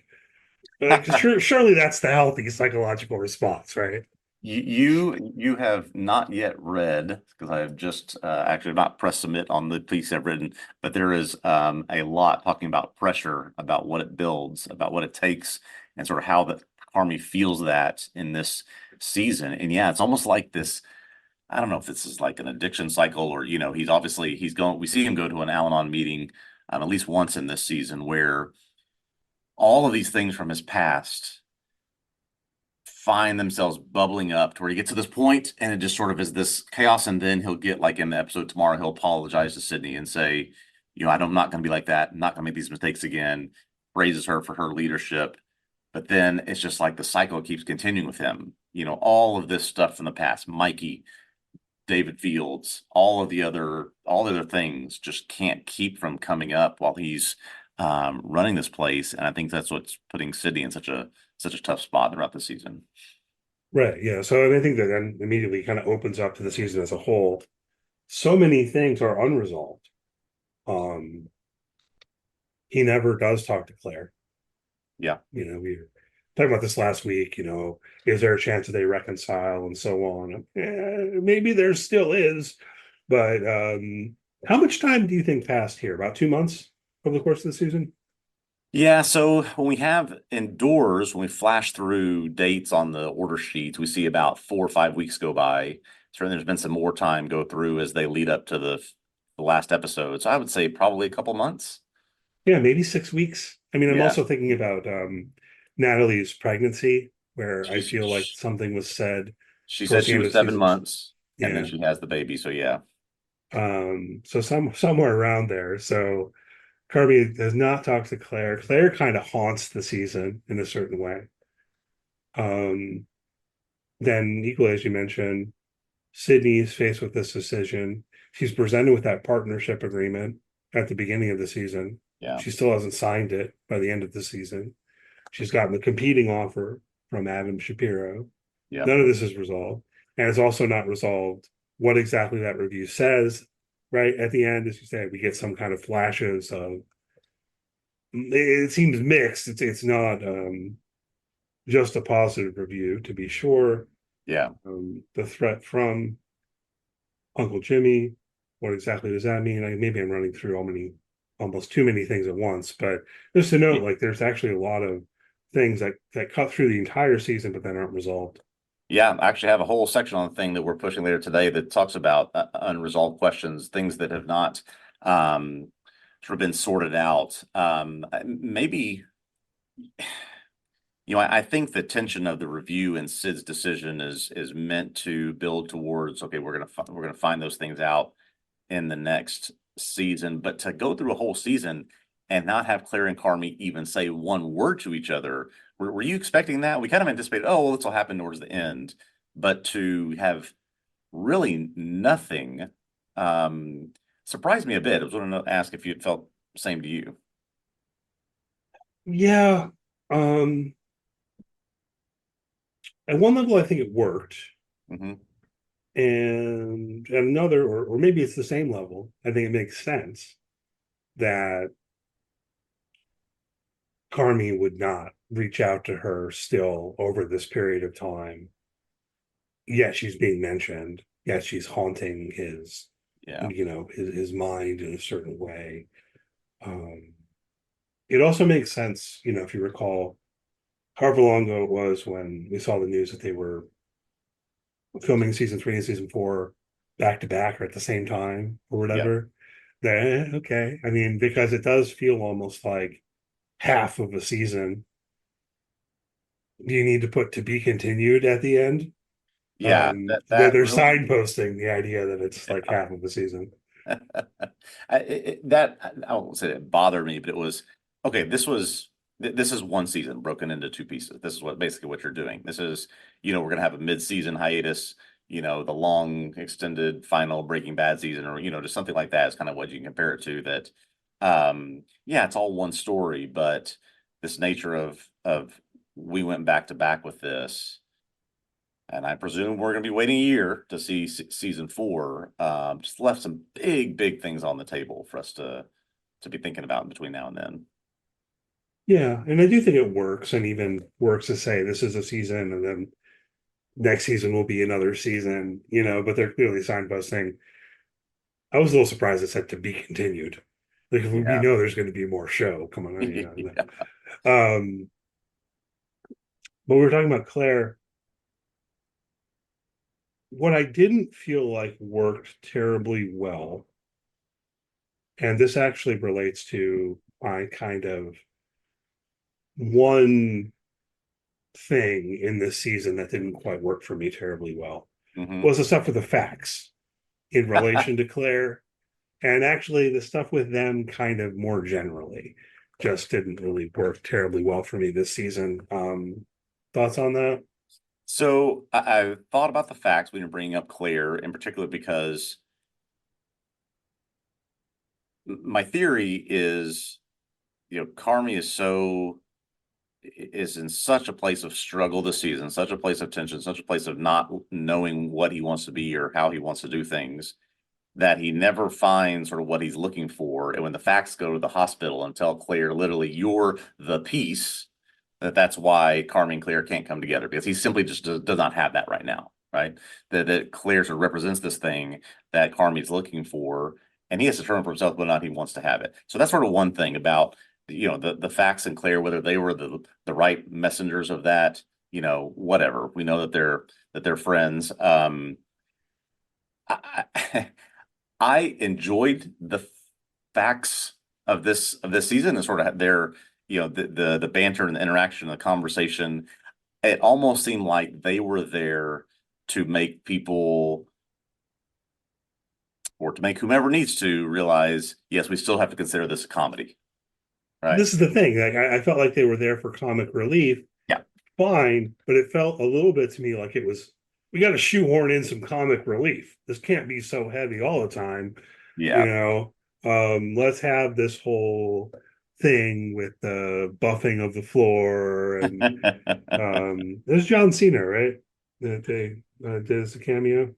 Like surely that's the healthy psychological response, right? You have not yet read, because I have just actually not pressed submit on the piece I've written, but there is a lot talking about pressure, about what it builds, about what it takes, and sort of how the Army feels that in this season. And yeah, it's almost like this. I don't know if this is like an addiction cycle, or he's going. We see him go to an Al-Anon meeting at least once in this season, where all of these things from his past find themselves bubbling up to where he gets to this point and it just sort of is this chaos. And then he'll get, like in the episode tomorrow, he'll apologize to Sydney and say, I'm not going to be like that. I'm not going to make these mistakes again. Praises her for her leadership. But then it's just like the cycle keeps continuing with him. All of this stuff from the past, Mikey, David Fields, all the other things just can't keep from coming up while he's running this place. And I think that's what's putting Sydney in such a tough spot throughout the season. Right. Yeah. So and I think that then immediately kind of opens up to the season as a whole. So many things are unresolved. Um, he never does talk to Claire. Yeah. We were talking about this last week. Is there a chance that they reconcile and so on? Maybe there still is, but how much time do you think passed here? About 2 months over the course of the season? Yeah, so when we have indoors, when we flash through dates on the order sheets, we see about 4 or 5 weeks go by. Certainly, there's been some more time go through as they lead up to the last episode. So I would say probably a couple months. Yeah, maybe 6 weeks. I mean, I'm Yeah, also thinking about Natalie's pregnancy, where I feel like she's something was said she said towards the she end was of seven season. months, and then Yeah. she has the baby. So yeah, So somewhere around there. So Kirby does not talk to Claire. Claire kind of haunts the season in a certain way. Um, then equally as you mentioned, Sydney is faced with this decision. She's presented with that partnership agreement at the beginning of the season. yeah, She still hasn't signed it by the end of the season. She's gotten a competing offer from Adam Shapiro. yeah, None of this is resolved. And it's also not resolved what exactly that review says, right? At the end, as you say, we get some kind of flashes of it seems mixed. It's not just a positive review, to be sure. yeah. The threat from Uncle Jimmy, what exactly does that mean? Maybe I'm running through almost too many things at once, but just to note, like there's actually a lot of things that cut through the entire season, but then aren't resolved. Yeah, I actually have a whole section on the thing that we're pushing later today that talks about unresolved questions, things that have not sort of been sorted out. Maybe, I think the tension of the review and Sid's decision is meant to build towards, okay, we're gonna find those things out in the next season, but to go through a whole season and not have Claire and Carmi even say one word to each other, were you expecting that? We kind of anticipated, oh, well, this will happen towards the end, but to have really nothing surprised me a bit. I was going to ask if you had felt the same to you. Yeah. Um, at one level, I think it worked. Hmm. And at another, or maybe it's the same level, I think it makes sense that Carmi would not reach out to her still over this period of time. Yet she's being mentioned. Yet she's haunting Yeah, his mind in a certain way. Um, it also makes sense, if you recall, however long ago it was when we saw the news that they were filming season 3 and season 4 back to back or at the same time or yeah, whatever. Then okay, I mean, because it does feel almost like half of a season. Do you need to put to be continued at the end? yeah. That They're that really. signposting the idea that it's like half of a season. I won't say it bothered me, but it was okay. This is one season broken into two pieces. This is basically what you're doing. This is, we're gonna have a mid-season hiatus, the long extended final Breaking Bad season, or just something like that is kind of what you can compare it to. That yeah, it's all one story, but this nature of we went back to back with this. And I presume we're going to be waiting a year to see season 4. Just left some big things on the table for us to be thinking about in between now and then. Yeah, and I do think it works, and even works to say this is a season, and then next season will be another season, but they're clearly signposting. I was a little surprised it said to be continued. Like if we Yeah. know there's going to be more show coming on, Yeah. Um, but we were talking about Claire. What I didn't feel like worked terribly well, and this actually relates to my kind of one thing in this season that didn't quite work for me terribly well, Hmm. was the stuff with the facts in relation to Claire. And actually, the stuff with them kind of more generally just didn't really work terribly well for me this season. Thoughts on that? So I thought about the facts when you're bringing up Claire in particular because my theory is, Carmi is in such a place of struggle this season, such a place of tension, such a place of not knowing what he wants to be or how he wants to do things, that he never finds sort of what he's looking for. And when the facts go to the hospital and tell Claire, literally, you're the piece, that's why Carmi and Claire can't come together because he simply just does not have that right now, right? That Claire sort of represents this thing that Carmi's looking for, and he has to determine for himself whether or not he wants to have it. So that's sort of one thing about the facts and Claire, whether they were the right messengers of that, whatever. We know that they're friends. I, I enjoyed the facts of this season and sort of their the banter and the interaction and the conversation. It almost seemed like they were there to make people or to make whomever needs to realize, yes, we still have to consider this a comedy, right? This is the thing. Like I felt like they were there for comic relief, Yeah, fine, but it felt a little bit to me like it was we got to shoehorn in some comic relief. This can't be so heavy all the time, you yeah. know. Let's have this whole thing with the buffing of the floor and there's John Cena, right? That they did as a cameo.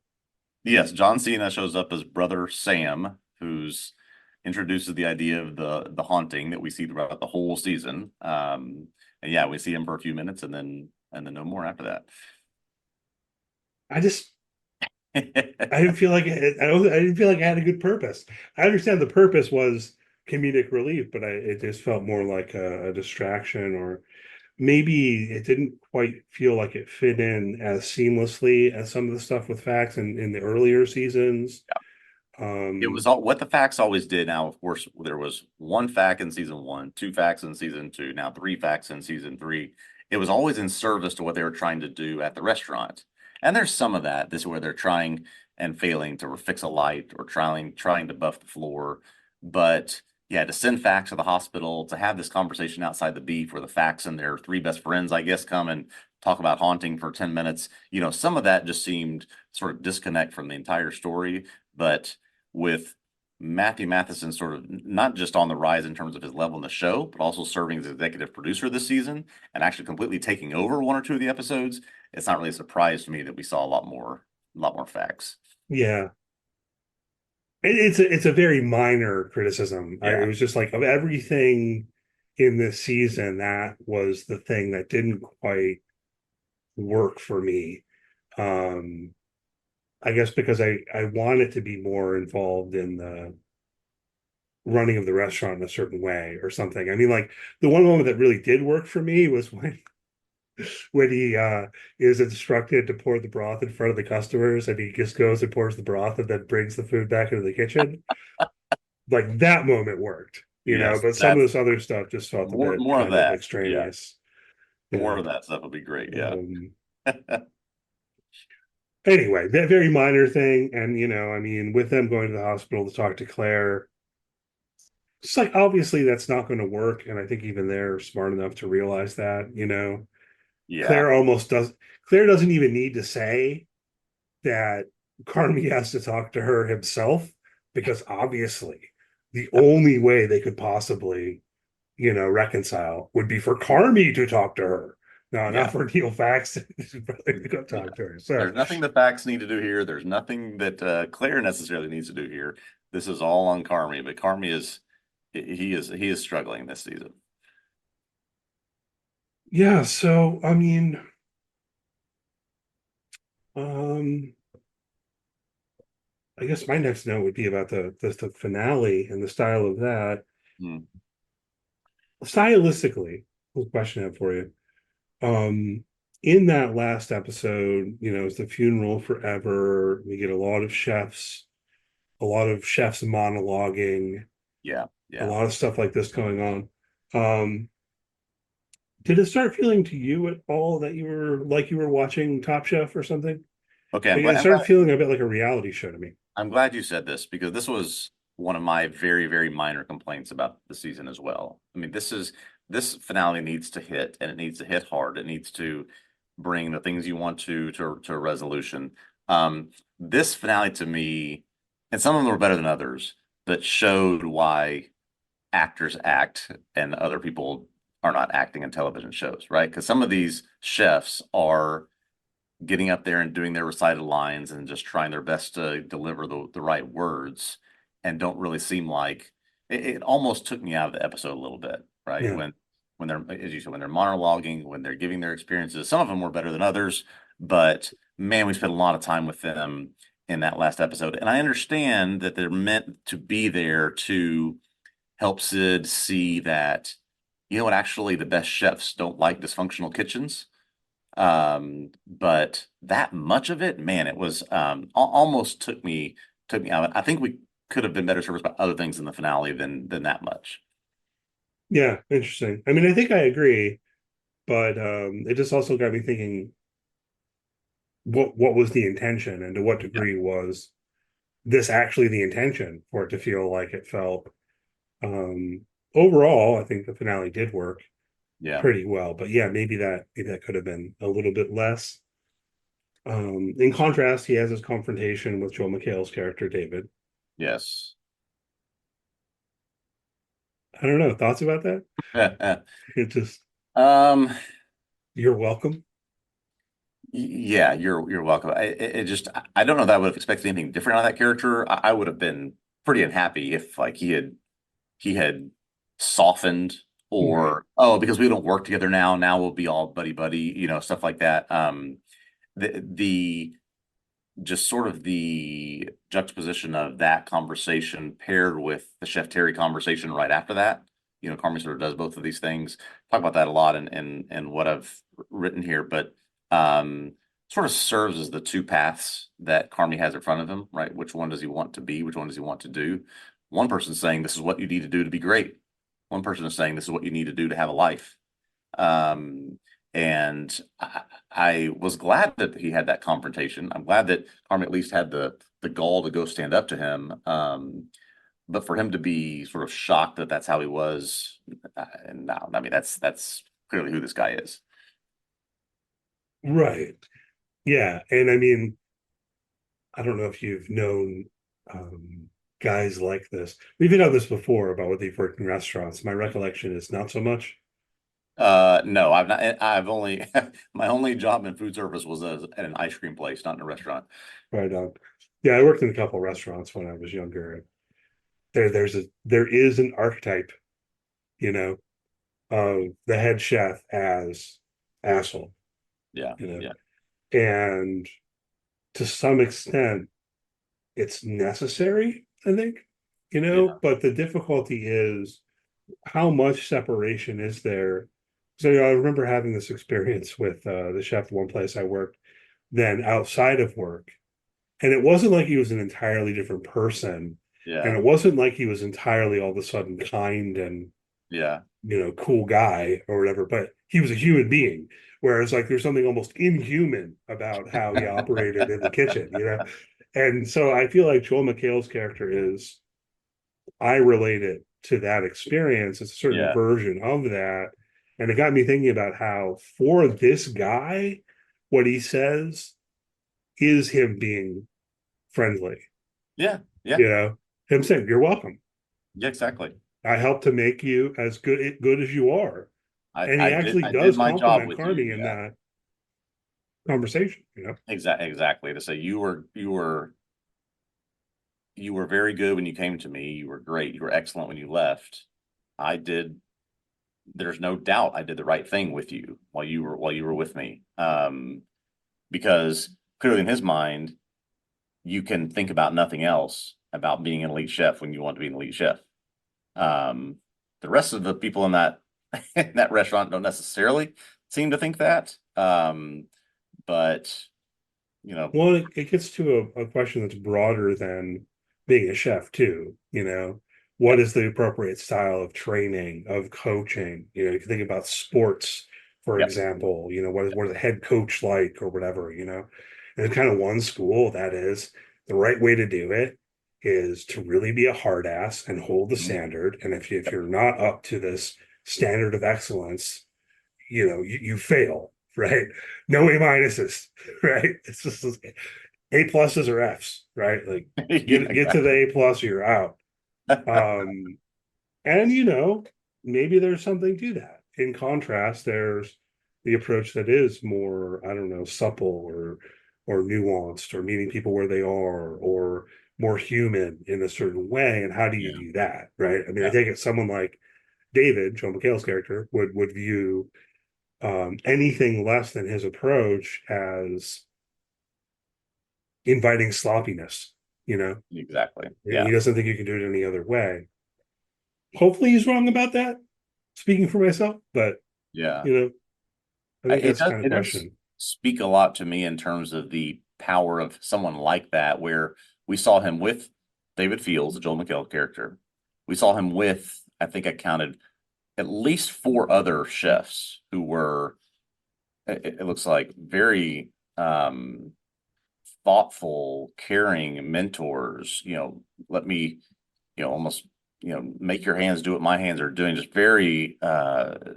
Yes, John Cena shows up as brother Sam, who's introduces the idea of the haunting that we see throughout the whole season. And yeah, we see him for a few minutes and then no more after that. I just I didn't feel like I didn't feel like I had a good purpose. I understand the purpose was comedic relief, but it just felt more like a distraction, or maybe it didn't quite feel like it fit in as seamlessly as some of the stuff with facts in the earlier seasons. It was Um, all what the facts always did. Now, of course, there was one fact in season one, two facts in season two, now three facts in season three. It was always in service to what they were trying to do at the restaurant. And there's some of that. This is where they're trying and failing to fix a light or trying to buff the floor. But yeah, to send facts to the hospital, to have this conversation outside the beef where the facts and their three best friends, I guess, come and talk about haunting for 10 minutes. Some of that just seemed sort of disconnect from the entire story. But with Matthew Matheson sort of not just on the rise in terms of his level in the show, but also serving as executive producer this season and actually completely taking over one or two of the episodes, it's not really a surprise to me that we saw a lot more facts. yeah, it's a very minor criticism. It Yeah. was just like of everything in this season, that was the thing that didn't quite work for me. Um, I guess because I wanted to be more involved in the running of the restaurant in a certain way or something. I mean, like the one moment that really did work for me was when he is instructed to pour the broth in front of the customers and he just goes and pours the broth and then brings the food back into the kitchen. Like that moment worked, Yes, but some of that's this other stuff just felt a bit more of kind of that. Yeah. extraneous. More Yeah. of that stuff would be great. Yeah. Um, anyway, that very minor thing. And, I mean, with them going to the hospital to talk to Claire, it's like obviously that's not going to work. And I think even they're smart enough to realize that. Yeah. Claire almost does. Claire doesn't even need to say that Carmi has to talk to her himself because obviously the only way they could possibly, reconcile would be for Carmi to talk to her. No, not Yeah. for Neil Faxon to go Yeah. talk to her. So There's nothing the facts need to do here. There's nothing that Claire necessarily needs to do here. This is all on Carmi, but Carmi he is struggling this season. yeah, so I mean, Um, I guess my next note would be about the finale and the style of that. Hmm. Stylistically, one question I have for you. Um, in that last episode, it's the funeral forever. We get a lot of chefs monologuing, Yeah, a yeah. lot of stuff like this going on. Um, did it start feeling to you at all that you were watching Top Chef or something? Okay, Like, it started feeling a bit like a reality show to me. I'm glad you said this because this was one of my very, very minor complaints about the season as well. I mean, this finale needs to hit and it needs to hit hard. It needs to bring the things you want to a resolution. This finale to me, and some of them were better than others, but showed why actors act and other people are not acting in television shows, right? Because some of these chefs are getting up there and doing their recited lines and just trying their best to deliver the right words and don't really seem like it almost took me out of the episode a little bit, right? Yeah, When they're, as you said, when they're monologuing, when they're giving their experiences, some of them were better than others, but man, we spent a lot of time with them in that last episode. And I understand that they're meant to be there to help Sid see that, you know what, actually the best chefs don't like dysfunctional kitchens. But that much of it, man, it was almost took me out. I think we could have been better serviced by other things in the finale than that much. yeah, interesting. I mean, I think I agree, but it just also got me thinking what was the intention and to what Yeah, degree was this actually the intention for it to feel like it felt. Um, Overall, I think the finale did work yeah, pretty well, but yeah, maybe that could have been a little bit less. In contrast, he has his confrontation with Joel McHale's character David. yes. I don't know, thoughts about that? It just Um, you're welcome. yeah, you're welcome. It just I don't know that I would have expected anything different out of that character. I would have been pretty unhappy if like he had softened Right. or oh because we don't work together now we'll be all buddy buddy, stuff like that. The just sort of the juxtaposition of that conversation paired with the Chef Terry conversation right after that. Carmen sort of does both of these things. Talk about that a lot in what I've written here, but um, sort of serves as the two paths that Carmi has in front of him, right? Which one does he want to be? Which one does he want to do? One person's saying this is what you need to do to be great. One person is saying this is what you need to do to have a life. Um, and I was glad that he had that confrontation. I'm glad that Carmen at least had the gall to go stand up to him. But for him to be sort of shocked that that's how he was, and no, I mean that's clearly who this guy is. Right. Yeah. And I mean, I don't know if you've known guys like this. We've had this before about what they've worked in restaurants. My recollection is not so much. No, I've not. I've only my only job in food service was at an ice cream place, not in a restaurant. Right. Yeah, I worked in a couple restaurants when I was younger. There is an archetype, you know, of the head chef as asshole, Yeah, you know, yeah, and to some extent it's necessary, I think, yeah, but the difficulty is how much separation is there? So I remember having this experience with the chef one place I worked, then outside of work. And it wasn't like he was an entirely different person. And yeah, it wasn't like he was entirely all of a sudden kind and, yeah, cool guy or whatever, but he was a human being. Whereas like there's something almost inhuman about how he operated in the kitchen. And so I feel like Joel McHale's character is I relate it to that experience. It's a certain yeah, version of that. And it got me thinking about how for this guy, what he says is him being friendly, yeah, yeah, you know, him saying, "You're welcome. yeah, exactly. I helped to make you as good as you are." And he actually I did does my job compliment with you. Carney in Yeah, that conversation. exactly. To say you were very good when you came to me. You were great. You were excellent when you left. I did. There's no doubt I did the right thing with you while you were with me. Because clearly in his mind, you can think about nothing else about being an elite chef when you want to be an elite chef. Um, the rest of the people in that in that restaurant don't necessarily seem to think that. But you know, Well, it gets to a question that's broader than being a chef too. What yeah, is the appropriate style of training, of coaching? If you think about sports, for yep, example, what is a head coach like or whatever, And it's kind of one school that is the right way to do it is to really be a hard ass and hold the mhm, standard. And if yep, you're not up to this standard of excellence, you fail, right? No A minuses, right? It's just A pluses or Fs, right? Like yeah, get to the exactly. A plus or you're out. Um, and maybe there's something to that. In contrast, there's the approach that is more, I don't know, supple or nuanced or meeting people where they are or more human in a certain way. And how do you Yeah, do that? Right. I mean, I yeah, take it someone like David, Joe McHale's character, would view anything less than his approach as inviting sloppiness, you know, exactly. and he Yeah, doesn't think you can do it any other way. Hopefully he's wrong about that, speaking for myself, but yeah. you know, I think It that's the does kind of it does question. speak a lot to me in terms of the power of someone like that, where we saw him with David Fields, the Joel McHale character. We saw him with, I think I counted at least four other chefs who were, it looks like, very thoughtful, caring mentors. Let me, almost, make your hands do what my hands are doing, just very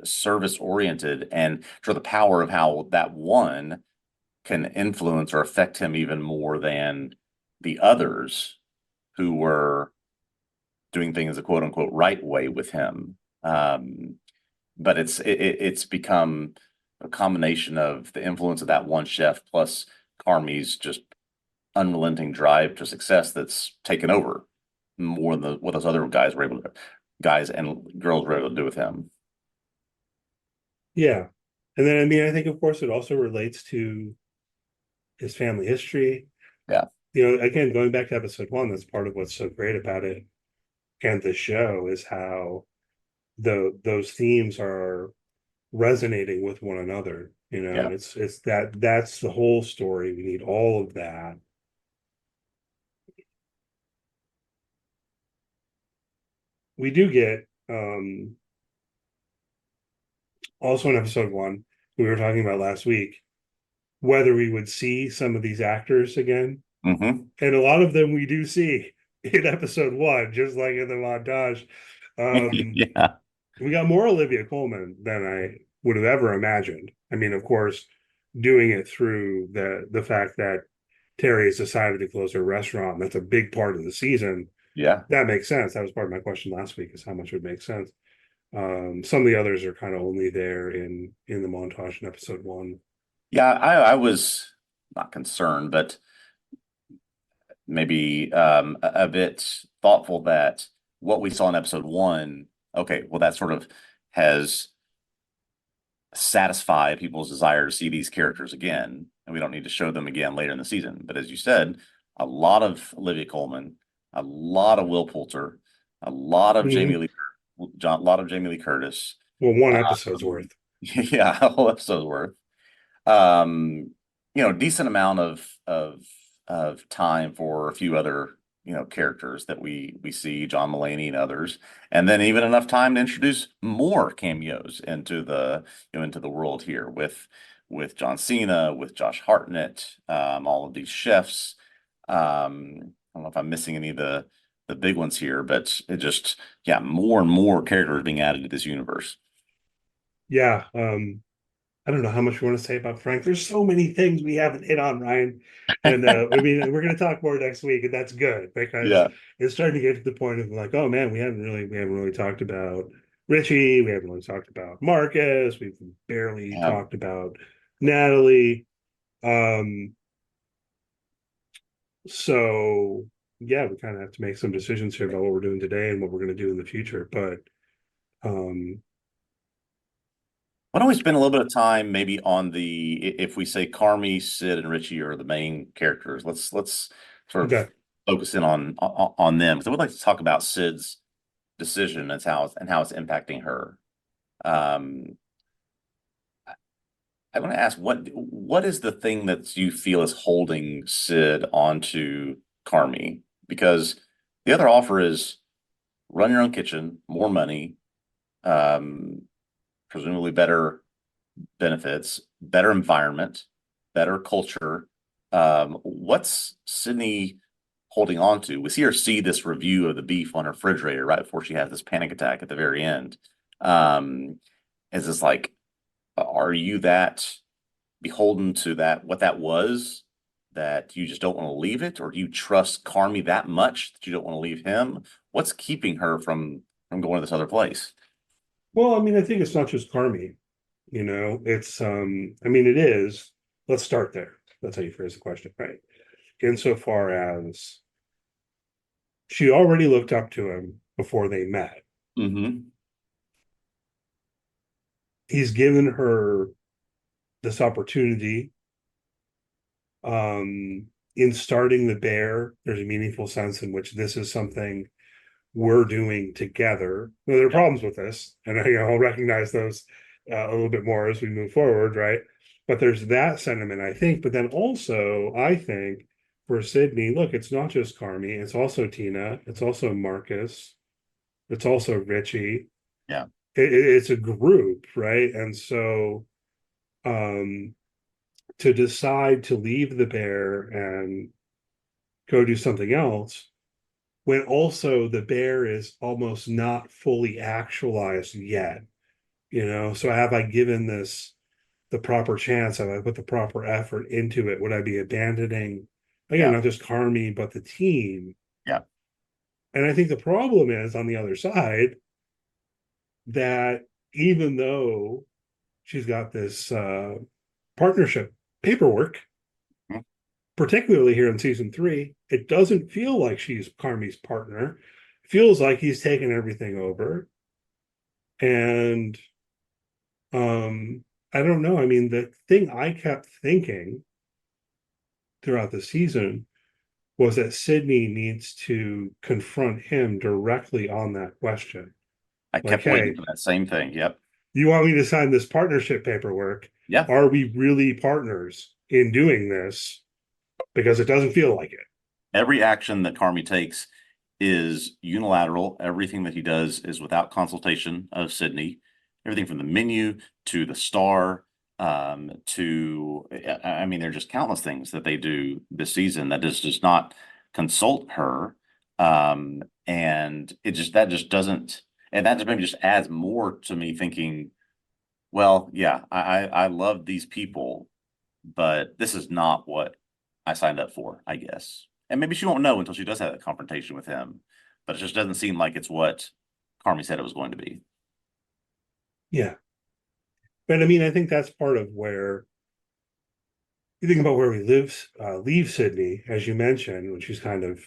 service oriented, and for the power of how that one can influence or affect him even more than the others who were doing things the quote unquote right way with him. But it's become a combination of the influence of that one chef plus Carmi's just unrelenting drive to success that's taken over more than what those other guys and girls were able to do with him. Yeah. And then, I mean, I think, of course, it also relates to his family history. Yeah, Again, going back to episode one, that's part of what's so great about it and the show is how those themes are resonating with one another. yeah, It's that's the whole story. We need all of that. We do get also in episode one, we were talking about last week, whether we would see some of these actors again. hmm And a lot of them we do see in episode one, just like in the montage. Um, yeah, we got more Olivia Colman than I would have ever imagined. I mean, of course, doing it through the fact that Terry has decided to close her restaurant. That's a big part of the season. yeah. That makes sense. That was part of my question last week: is how much would make sense. Some of the others are kind of only there in the montage in episode one. Yeah, I was not concerned, but maybe a bit thoughtful that what we saw in episode one, okay, well, that sort of has satisfied people's desire to see these characters again, and we don't need to show them again later in the season. But as you said, a lot of Olivia Colman, a lot of Will Poulter, a lot of Mm-hmm. A lot of Jamie Lee Curtis. Well, one episode's Um, worth. yeah, a whole episode's worth. um, decent amount of time for a few other, characters that we see, John Mulaney and others, and then even enough time to introduce more cameos into the world here with John Cena, with Josh Hartnett, all of these chefs. I don't know if I'm missing any of the big ones here, but it just, yeah, more and more characters being added to this universe. Yeah. I don't know how much we want to say about Frank. There's so many things we haven't hit on, Ryan. And I mean, we're going to talk more next week, and that's good because Yeah. it's starting to get to the point of like, oh man, we haven't really talked about Richie. We haven't really talked about Marcus. We've barely Um, talked about Natalie. Um, so yeah, we kind of have to make some decisions here about what we're doing today and what we're going to do in the future. But um, Why don't we spend a little bit of time maybe on if we say Carmi, Sid, and Richie are the main characters. Let's sort of Okay. focus in on them because I would like to talk about Sid's decision and how it's impacting her. Um, I want to ask what is the thing that you feel is holding Sid onto Carmi? Because the other offer is run your own kitchen, more money, um, presumably better benefits, better environment, better culture. What's Sydney holding on to? We see her see this review of the beef on her refrigerator right before she has this panic attack at the very end. Um, is this like, are you that beholden to what that was, that you just don't want to leave it, or do you trust Carmi that much that you don't want to leave him? What's keeping her from going to this other place? Well, I mean, I think it's not just Carmi, it's I mean it is. Let's start there. That's how you phrase the question, right? Insofar as she already looked up to him before they met. Mm-hmm. He's given her this opportunity. In starting the bear, there's a meaningful sense in which this is something we're doing together. Now, there are Yep. problems with this, and I'll recognize those a little bit more as we move forward, right? But there's that sentiment, I think. But then also, I think for Sydney, look, it's not just Carmi, it's also Tina, it's also Marcus, it's also Richie. Yeah. It's a group, right? And so, um, to decide to leave the bear and go do something else when also the bear is almost not fully actualized yet, so have I given this the proper chance? Have I put the proper effort into it? Would I be abandoning, again, Yeah. not just Carmi but the team? Yeah. And I think the problem is on the other side that even though she's got this partnership paperwork, Mhm. particularly here in season 3, it doesn't feel like she's Carmi's partner. It feels like he's taken everything over. And I don't know. I mean, the thing I kept thinking throughout the season was that Sydney needs to confront him directly on that question. I Like, kept waiting hey, for that same thing. Yep. you want me to sign this partnership paperwork? Yeah. Are we really partners in doing this? Because it doesn't feel like it. Every action that Carmi takes is unilateral. Everything that he does is without consultation of Sydney. Everything from the menu to the star, to I mean, there are just countless things that they do this season that does not consult her. And it just that just doesn't, and that just maybe just adds more to me thinking, well, yeah, I love these people, but this is not what I signed up for, I guess. And maybe she won't know until she does have that confrontation with him. But it just doesn't seem like it's what Carmi said it was going to be. Yeah. But I mean, I think that's part of where you think about where we leave Sydney, as you mentioned, when she's kind of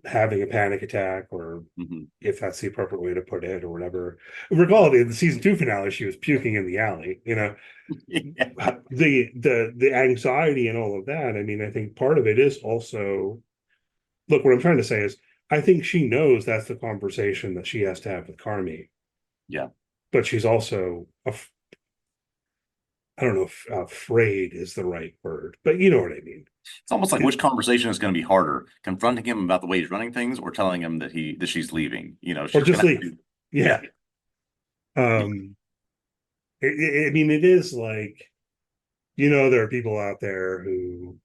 having a panic attack, or Mm-hmm. if that's the appropriate way to put it, or whatever. Recall in the season 2 finale, she was puking in the alley. Yeah. The anxiety and all of that. I mean, I think part of it is also, look, what I'm trying to say is, I think she knows that's the conversation that she has to have with Carmi, Yeah. but she's also, I don't know if afraid is the right word, but you know what I mean. It's almost like which conversation is going to be harder, confronting him about the way he's running things or telling him that she's leaving. Or She's just gonna have leave. to, Yeah. yeah. Um, I mean, it is like, there are people out there who,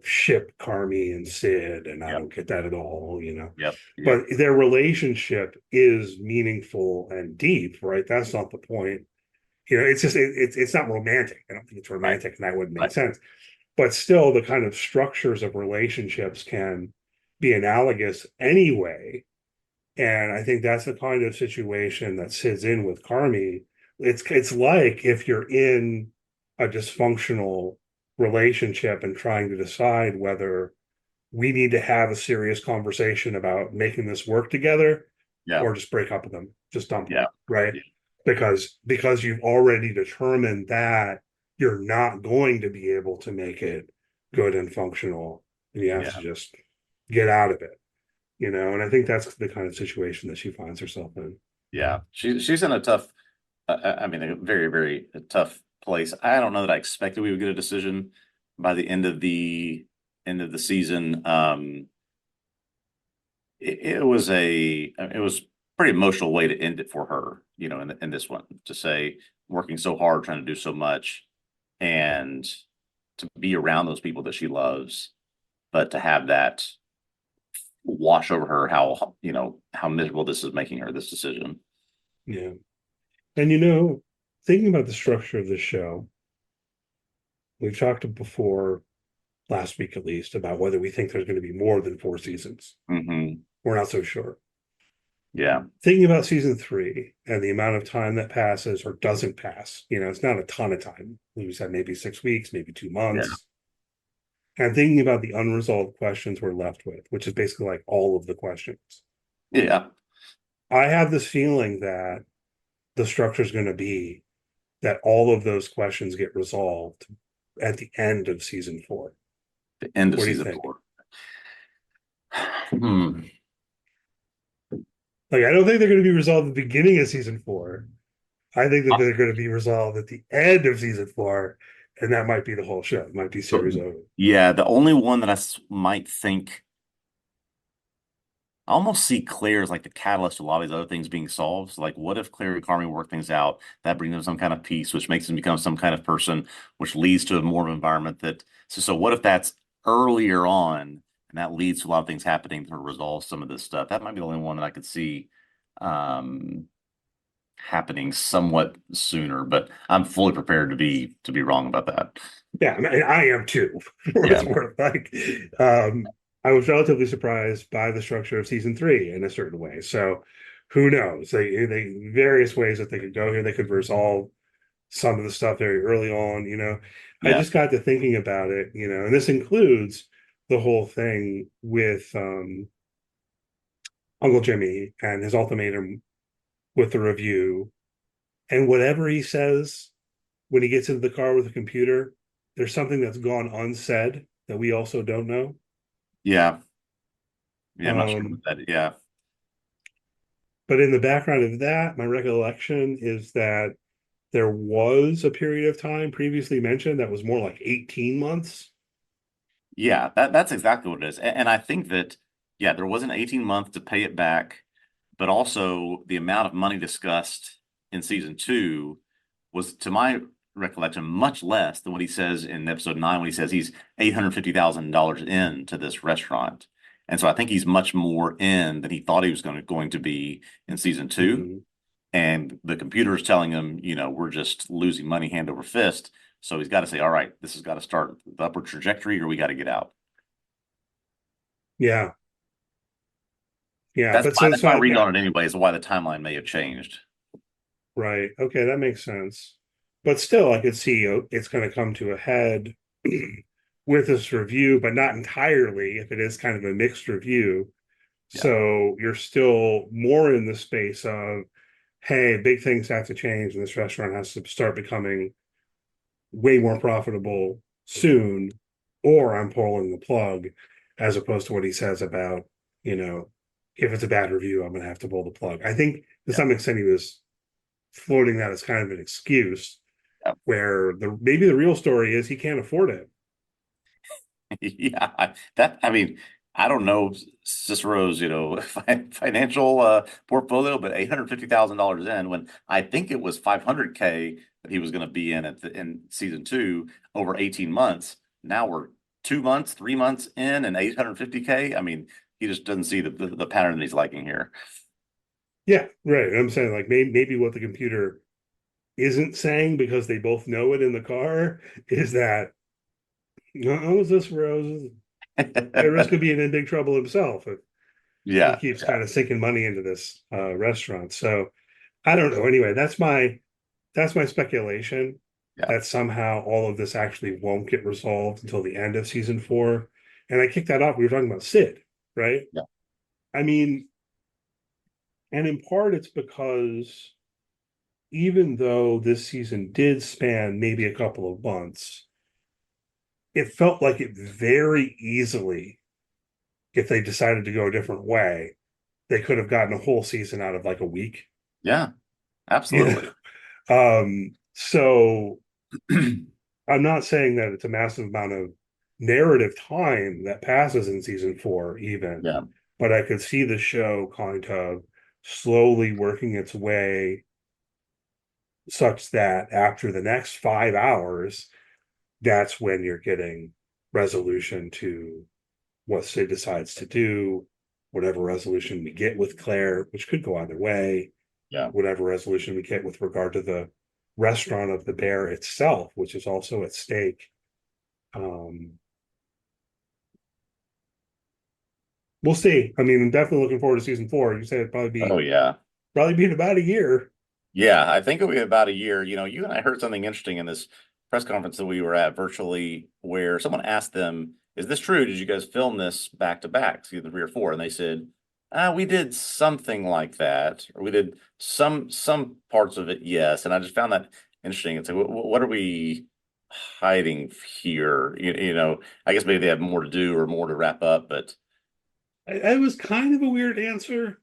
ship Carmi and Sid, and I Yep. don't get that at all. Yep. But Yep. their relationship is meaningful and deep, right? That's not the point. It's just it's not romantic. I don't think it's Right. romantic, and that wouldn't make Right. sense. But still, the kind of structures of relationships can be analogous anyway. And I think that's the kind of situation that Sid's in with Carmi. It's like if you're in a dysfunctional relationship and trying to decide whether we need to have a serious conversation about making this work together, Yeah. or just break up with them, just dump them, Yeah. right? Yeah. because you've already determined that you're not going to be able to make it good and functional, and you have to Yeah. just get out of it, and I think that's the kind of situation that she finds herself in. Yeah. She's in a tough, I mean, a very, very tough place. I don't know that I expected we would get a decision by the end of the season. It was pretty emotional way to end it for her, in this one, to say working so hard, trying to do so much, and to be around those people that she loves, but to have that wash over her, how miserable this is making her, this decision. Yeah. And thinking about the structure of the show, we've talked before, last week at least, about whether we think there's going to be more than 4 seasons. Hmm. We're not so sure. Yeah. Thinking about season 3 and the amount of time that passes or doesn't pass, it's not a ton of time. We said maybe 6 weeks, maybe 2 months. And thinking about the unresolved questions we're left with, which is basically like all of the questions. Yeah. I have this feeling that the structure is going to be that all of those questions get resolved at the end of season 4. The end of What do you season think? 4. Hmm. Like, I don't think they're going to be resolved at the beginning of season 4. I think that they're going to be resolved at the end of season 4, and that might be the whole show. It might be series over. Yeah, the only one that might think, I almost see Claire as like the catalyst to a lot of these other things being solved. So like, what if Claire and Carmen work things out? That brings them some kind of peace, which makes them become some kind of person, which leads to a more of an environment that. So what if that's earlier on, and that leads to a lot of things happening to resolve some of this stuff? That might be the only one that I could see um, happening somewhat sooner. But I'm fully prepared to be wrong about that. Yeah, I mean, I am too, for what Yeah, it's worth. Like, I was relatively surprised by the structure of season 3 in a certain way. So, who knows? They various ways that they could go here. They could resolve some of the stuff very early on. I yeah, just got to thinking about it. And this includes the whole thing with Uncle Jimmy and his ultimatum with the review, and whatever he says when he gets into the car with the computer, there's something that's gone unsaid that we also don't know. yeah, yeah. I'm not sure Um, about that. Yeah. but in the background of that, my recollection is that there was a period of time previously mentioned that was more like 18 months. Yeah, that's exactly what it is. And I think that, yeah, there was an 18-month to pay it back, but also the amount of money discussed in season 2 was, to my recollection, much less than what he says in episode 9 when he says he's $850,000 into this restaurant. And so I think he's much more in than he thought he was going to be in season 2. Mhm. And the computer is telling him, we're just losing money hand over fist. So he's got to say, all right, this has got to start the upward trajectory or we got to get out. Yeah, yeah. That's But my so, that's my read yeah, on it anyway, is why the timeline may have changed. right. Okay, that makes sense. But still, I could see it's going to come to a head with this review, but not entirely if it is kind of a mixed review. Yeah. So you're still more in the space of, hey, big things have to change, and this restaurant has to start becoming way more profitable soon, or I'm pulling the plug, as opposed to what he says about, you know, if it's a bad review, I'm going to have to pull the plug. I think to Yeah. some extent he was floating that as kind of an excuse, Yeah. where maybe the real story is he can't afford it. Yeah. I mean, I don't know Cicero's, financial portfolio, but $850,000 in, when I think it was 500K that he was going to be in season 2 over 18 months. Now we're 2 months, 3 months in, and 850K. I mean, he just doesn't see the pattern that he's liking here. Yeah, right. I'm saying like maybe what the computer isn't saying, because they both know it in the car, is that no, is this Rose at risk of being in big trouble himself if he Yeah. keeps kind of sinking money into this restaurant. So I don't know. Anyway, that's my speculation, Yeah. that somehow all of this actually won't get resolved until the end of season 4. And I kicked that off. We were talking about Sid, right? Yeah. I mean, and in part it's because even though this season did span maybe a couple of months, it felt like it very easily, if they decided to go a different way, they could have gotten a whole season out of like a week. Yeah, You absolutely. know? So I'm not saying that it's a massive amount of narrative time that passes in season four, even, Yeah, but I could see the show kind of slowly working its way such that after the next 5 hours, that's when you're getting resolution to what Sid decides to do, whatever resolution we get with Claire, which could go either way, yeah. whatever resolution we get with regard to the restaurant of the bear itself, which is also at stake. Um, we'll see. I mean, I'm definitely looking forward to season four. You said it'd Oh yeah. probably be in about a year. Yeah, I think it'll be about a year. You and I heard something interesting in this press conference that we were at virtually where someone asked them, "Is this true? Did you guys film this back to back, either three or four?" And they said, we did something like that, or we did some parts of it, yes." And I just found that interesting. It's like, what are we hiding here? I guess maybe they have more to do or more to wrap up, but It was kind of a weird answer,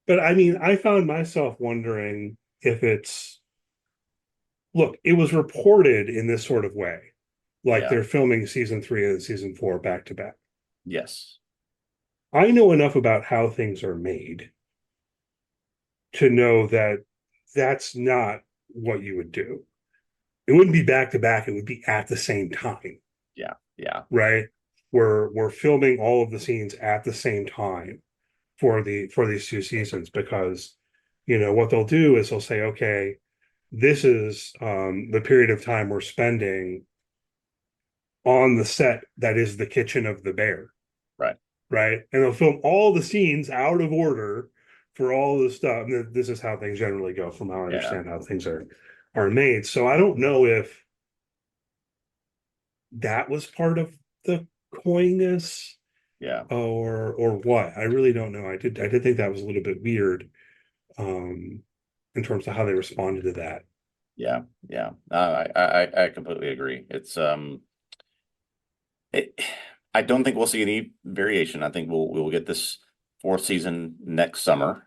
but I mean, I found myself wondering if it's look, it was reported in this sort of way, like yeah, they're filming season three and season four back to back. yes, I know enough about how things are made to know that that's not what you would do. It wouldn't be back to back, it would be at the same time, yeah, yeah, right? We're filming all of the scenes at the same time for these two seasons because what they'll do is they'll say, okay, this is the period of time we're spending on the set that is the kitchen of the bear, right, right? And they'll film all the scenes out of order for all the stuff. And this is how things generally go, from how I yeah, understand how things are made. So I don't know if that was part of the coyness yeah. or what. I really don't know. I did think that was a little bit weird um in terms of how they responded to that. Yeah, yeah. I completely agree. It, I don't think we'll see any variation. I think we'll get this fourth season next summer.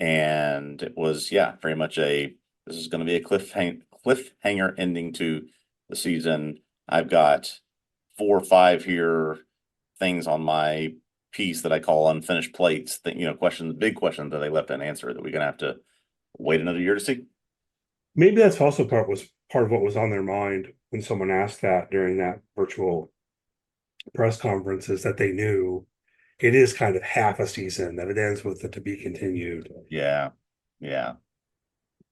And it was, yeah, very much this is going to be a cliffhanger ending to the season. I've got 4 or 5 here things on my piece that I call unfinished plates. That questions, big questions that they left unanswered that we're gonna have to wait another year to see. Maybe that's also part of what was on their mind when someone asked that during that virtual press conference, is that they knew it is kind of half a season, that it ends with the to be continued. Yeah, yeah.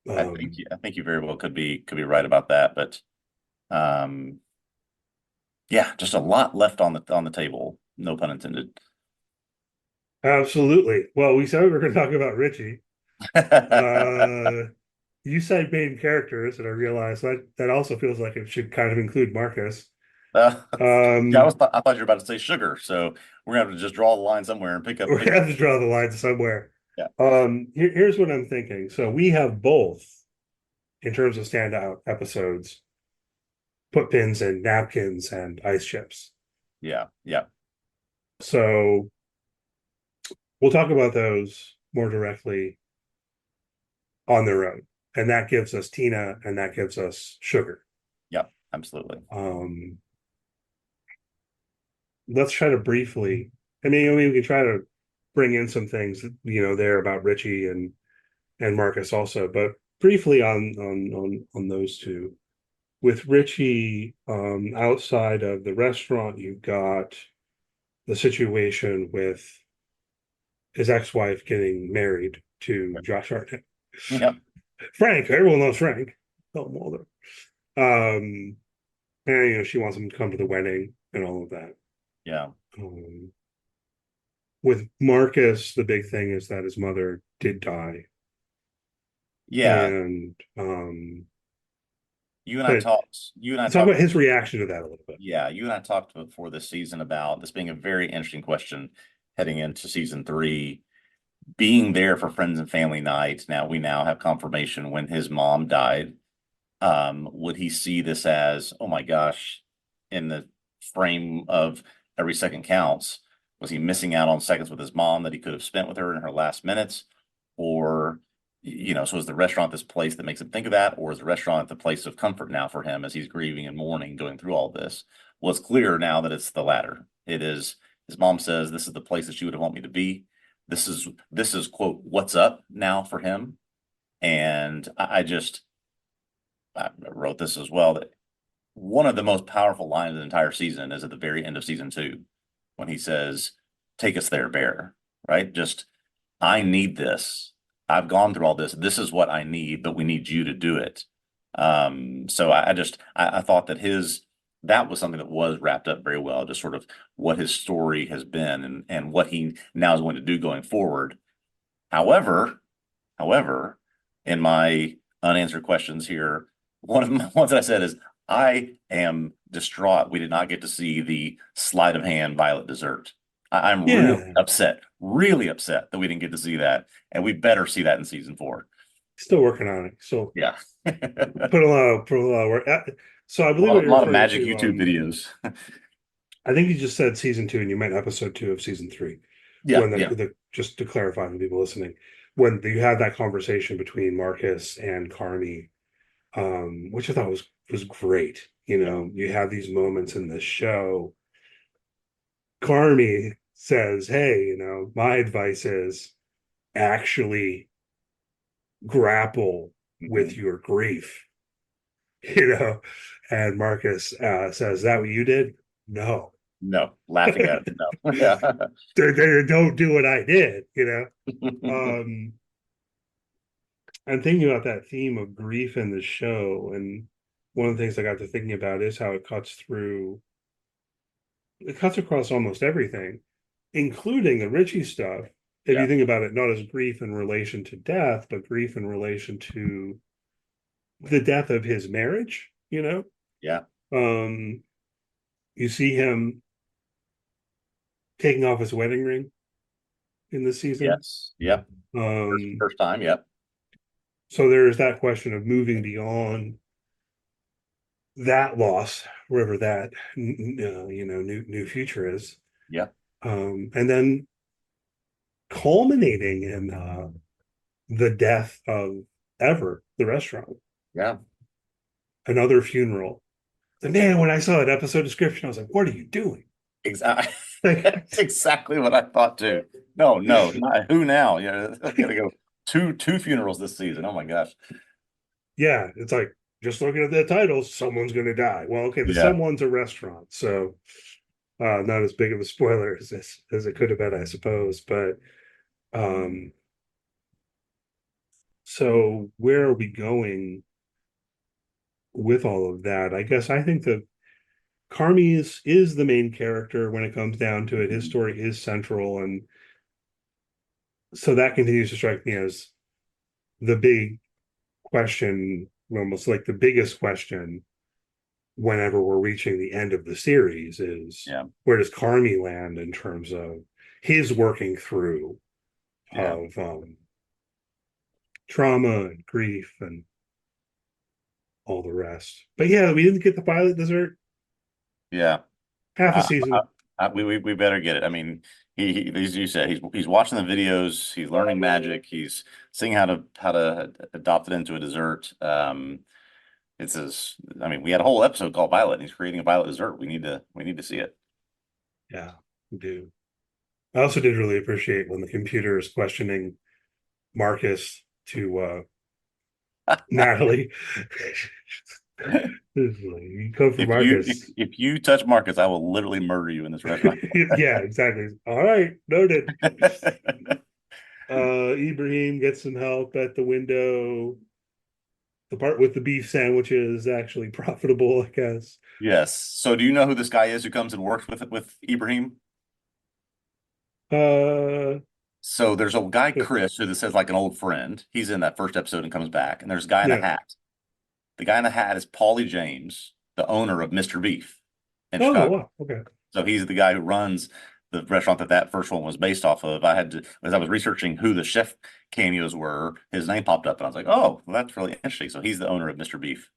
Um, I think you very well could be right about that, but um, yeah, just a lot left on the table. No pun intended. Absolutely. Well, we said we were going to talk about Richie. Uh, you said main characters, and I realized that also feels like it should kind of include Marcus. Uh, yeah, Um, I thought you were about to say sugar, so we're gonna have to just draw the line somewhere and we're pick gonna up. have to draw the line somewhere. Yeah, Here's what I'm thinking. So we have both, in terms of standout episodes, put pins in napkins and ice chips. yeah, yeah, So we'll talk about those more directly on their own. And that gives us Tina and that gives us sugar. yeah, absolutely. Um, let's try to briefly, I mean, we can try to bring in some things, there about Richie and Marcus also, but briefly on those two. With Richie, outside of the restaurant, you've got the situation with his ex-wife getting married to Josh Hartnett. Yep, Frank, everyone loves Frank. Phil Mulder. And she wants him to come to the wedding and all of that. yeah, Um, with Marcus, the big thing is that his mother did die, yeah. and You and I but talked. You and I talk about talked. his reaction to that a little bit. Yeah, you and I talked before this season about this being a very interesting question heading into season 3. being there for friends and family night. Now we now have confirmation when his mom died. Would he see this as, oh my gosh, in the frame of every second counts, was he missing out on seconds with his mom that he could have spent with her in her last minutes? Or, so is the restaurant this place that makes him think of that? Or is the restaurant the place of comfort now for him as he's grieving and mourning, going through all this? Well, it's clear now that it's the latter. It is, his mom says, this is the place that she would want me to be. This is quote, what's up now for him. And I wrote this as well, that one of the most powerful lines of the entire season is at the very end of season 2, when he says, take us there, Bear, right? Just, I need this. I've gone through all this. This is what I need, but we need you to do it. So I thought that was something that was wrapped up very well, just sort of what his story has been and what he now is going to do going forward. However, in my unanswered questions here, one of the ones that I said is, I am distraught we did not get to see the sleight of hand Violet dessert. I'm really upset that we didn't get to see that, and we better see that in season 4. Still working on it. So Yeah. put a lot of work. So I believe what A you're lot of referring magic to. YouTube videos. I think you just said season 2, and you meant episode 2 of season 3. Yeah, When just to clarify for people listening, when you had that conversation between Marcus and Carmi, which I thought was great. You have these moments in the show. Carmi says, "Hey, my advice is actually grapple with your grief." And Marcus says, "That what you did?" No. No, laughing at it. No. Yeah. Don't do what I did. I'm thinking about that theme of grief in the show, and one of the things I got to thinking about is how it cuts across almost everything, including the Richie stuff. If you think about it, not as grief in relation to death, but grief in relation to the death of his marriage, Yeah. You see him taking off his wedding ring in the season. Yes. Yep. Um, First time. Yep. so there's that question of moving beyond that loss, wherever that new future is. Yeah. And then culminating in the death of Ever, the restaurant. Yeah. Another funeral. And man, when I saw that episode description, I was like, what are you doing? Exactly. That's exactly what I thought too. No, not who now? Yeah, I gotta go two funerals this season. Oh my gosh. Yeah, it's like, just looking at the titles, someone's going to die. Well, okay, the someone's a restaurant, so not as big of a spoiler as it could have been, I suppose. But so where are we going with all of that? I guess I think that Carmi is the main character when it comes down to it. His story is central, and so that continues to strike me as the big question, almost like the biggest question whenever we're reaching the end of the series is, where does Carmi land in terms of his working through of trauma and grief and all the rest. But yeah, we didn't get the Violet dessert. Yeah. Half a season. We better get it. I mean, he as you said, he's watching the videos, he's learning magic, he's seeing how to adopt it into a dessert. We had a whole episode called Violet, and he's creating a Violet dessert. We need to see it. Yeah, we do. I also did really appreciate when the computer is questioning Marcus to Natalie. You come for Marcus. If you touch Marcus, I will literally murder you in this restaurant. Yeah, exactly. All right, noted. Ibrahim gets some help at the window. The part with the beef sandwiches is actually profitable, I guess. Yes. So do you know who this guy is who comes and works with Ibrahim? So there's a guy, Chris, who says like an old friend. He's in that first episode and comes back. And there's a guy in a hat. The guy in the hat is Paulie James, the owner of Mr. Beef in Chicago. Wow. Okay. So he's the guy who runs the restaurant that first one was based off of. I had to, as I was researching who the chef cameos were, his name popped up, and I was like, oh, well, that's really interesting. So he's the owner of Mr. Beef.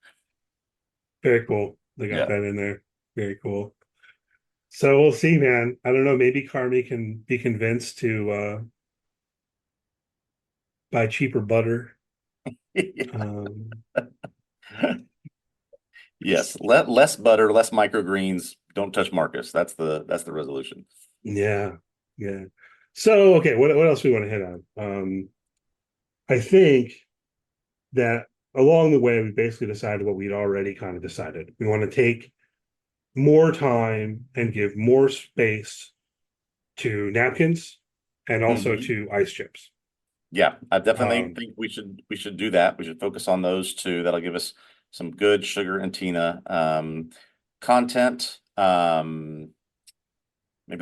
Very cool. They got Yeah. that in there. Very cool. So we'll see, man. I don't know. Maybe Carmi can be convinced to buy cheaper butter. Um, Yes, less butter, less microgreens. Don't touch Marcus. That's the resolution. yeah, yeah. So okay, what else we want to hit on? I think that along the way we basically decided what we'd already kind of decided. We want to take more time and give more space to napkins and also Mhm. to ice chips. Yeah, I definitely Um, think we should do that. We should focus on those two. That'll give us some good sugar and Tina content. Maybe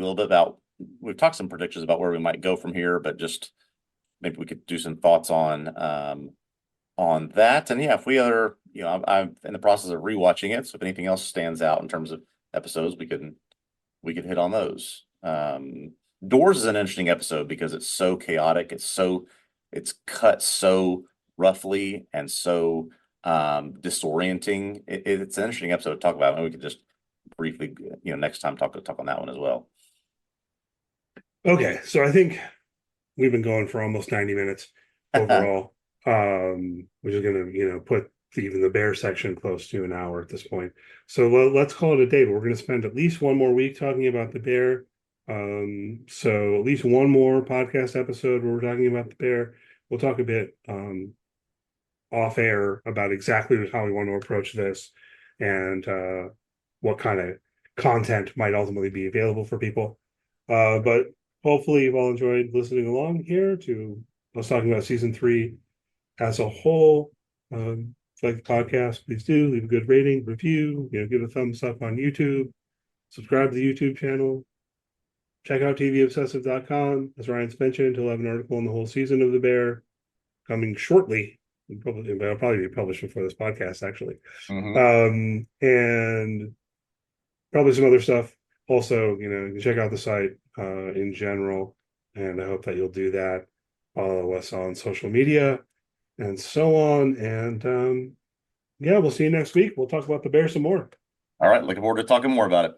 a little bit about we've talked some predictions about where we might go from here, but just maybe we could do some thoughts on that. And yeah, if we are, I'm in the process of rewatching it. So if anything else stands out in terms of episodes, we could hit on those. Doors is an interesting episode because it's so chaotic. It's cut so roughly and so disorienting. It's an interesting episode to talk about, and we could just briefly, next time talk on that one as well. okay, so I think we've been going for almost 90 minutes overall, which is going to, put even the bear section close to an hour at this point. So let's call it a day. But we're going to spend at least one more week talking about the bear. So at least one more podcast episode where we're talking about the bear. We'll talk a bit off air about exactly how we want to approach this and what kind of content might ultimately be available for people. But hopefully you've all enjoyed listening along here to us talking about season 3 as a whole. If you like the podcast, please do leave a good rating, review, give a thumbs up on YouTube, subscribe to the YouTube channel, check out TVObscast.com. As Ryan's mentioned, he'll have an article on the whole season of The Bear coming shortly. It'll probably be published before this podcast, actually. Mhm. And probably some other stuff. Also, you can check out the site in general, and I hope that you'll do that. Follow us on social media and so on. And yeah, we'll see you next week. We'll talk about the bear some more. All right, looking forward to talking more about it.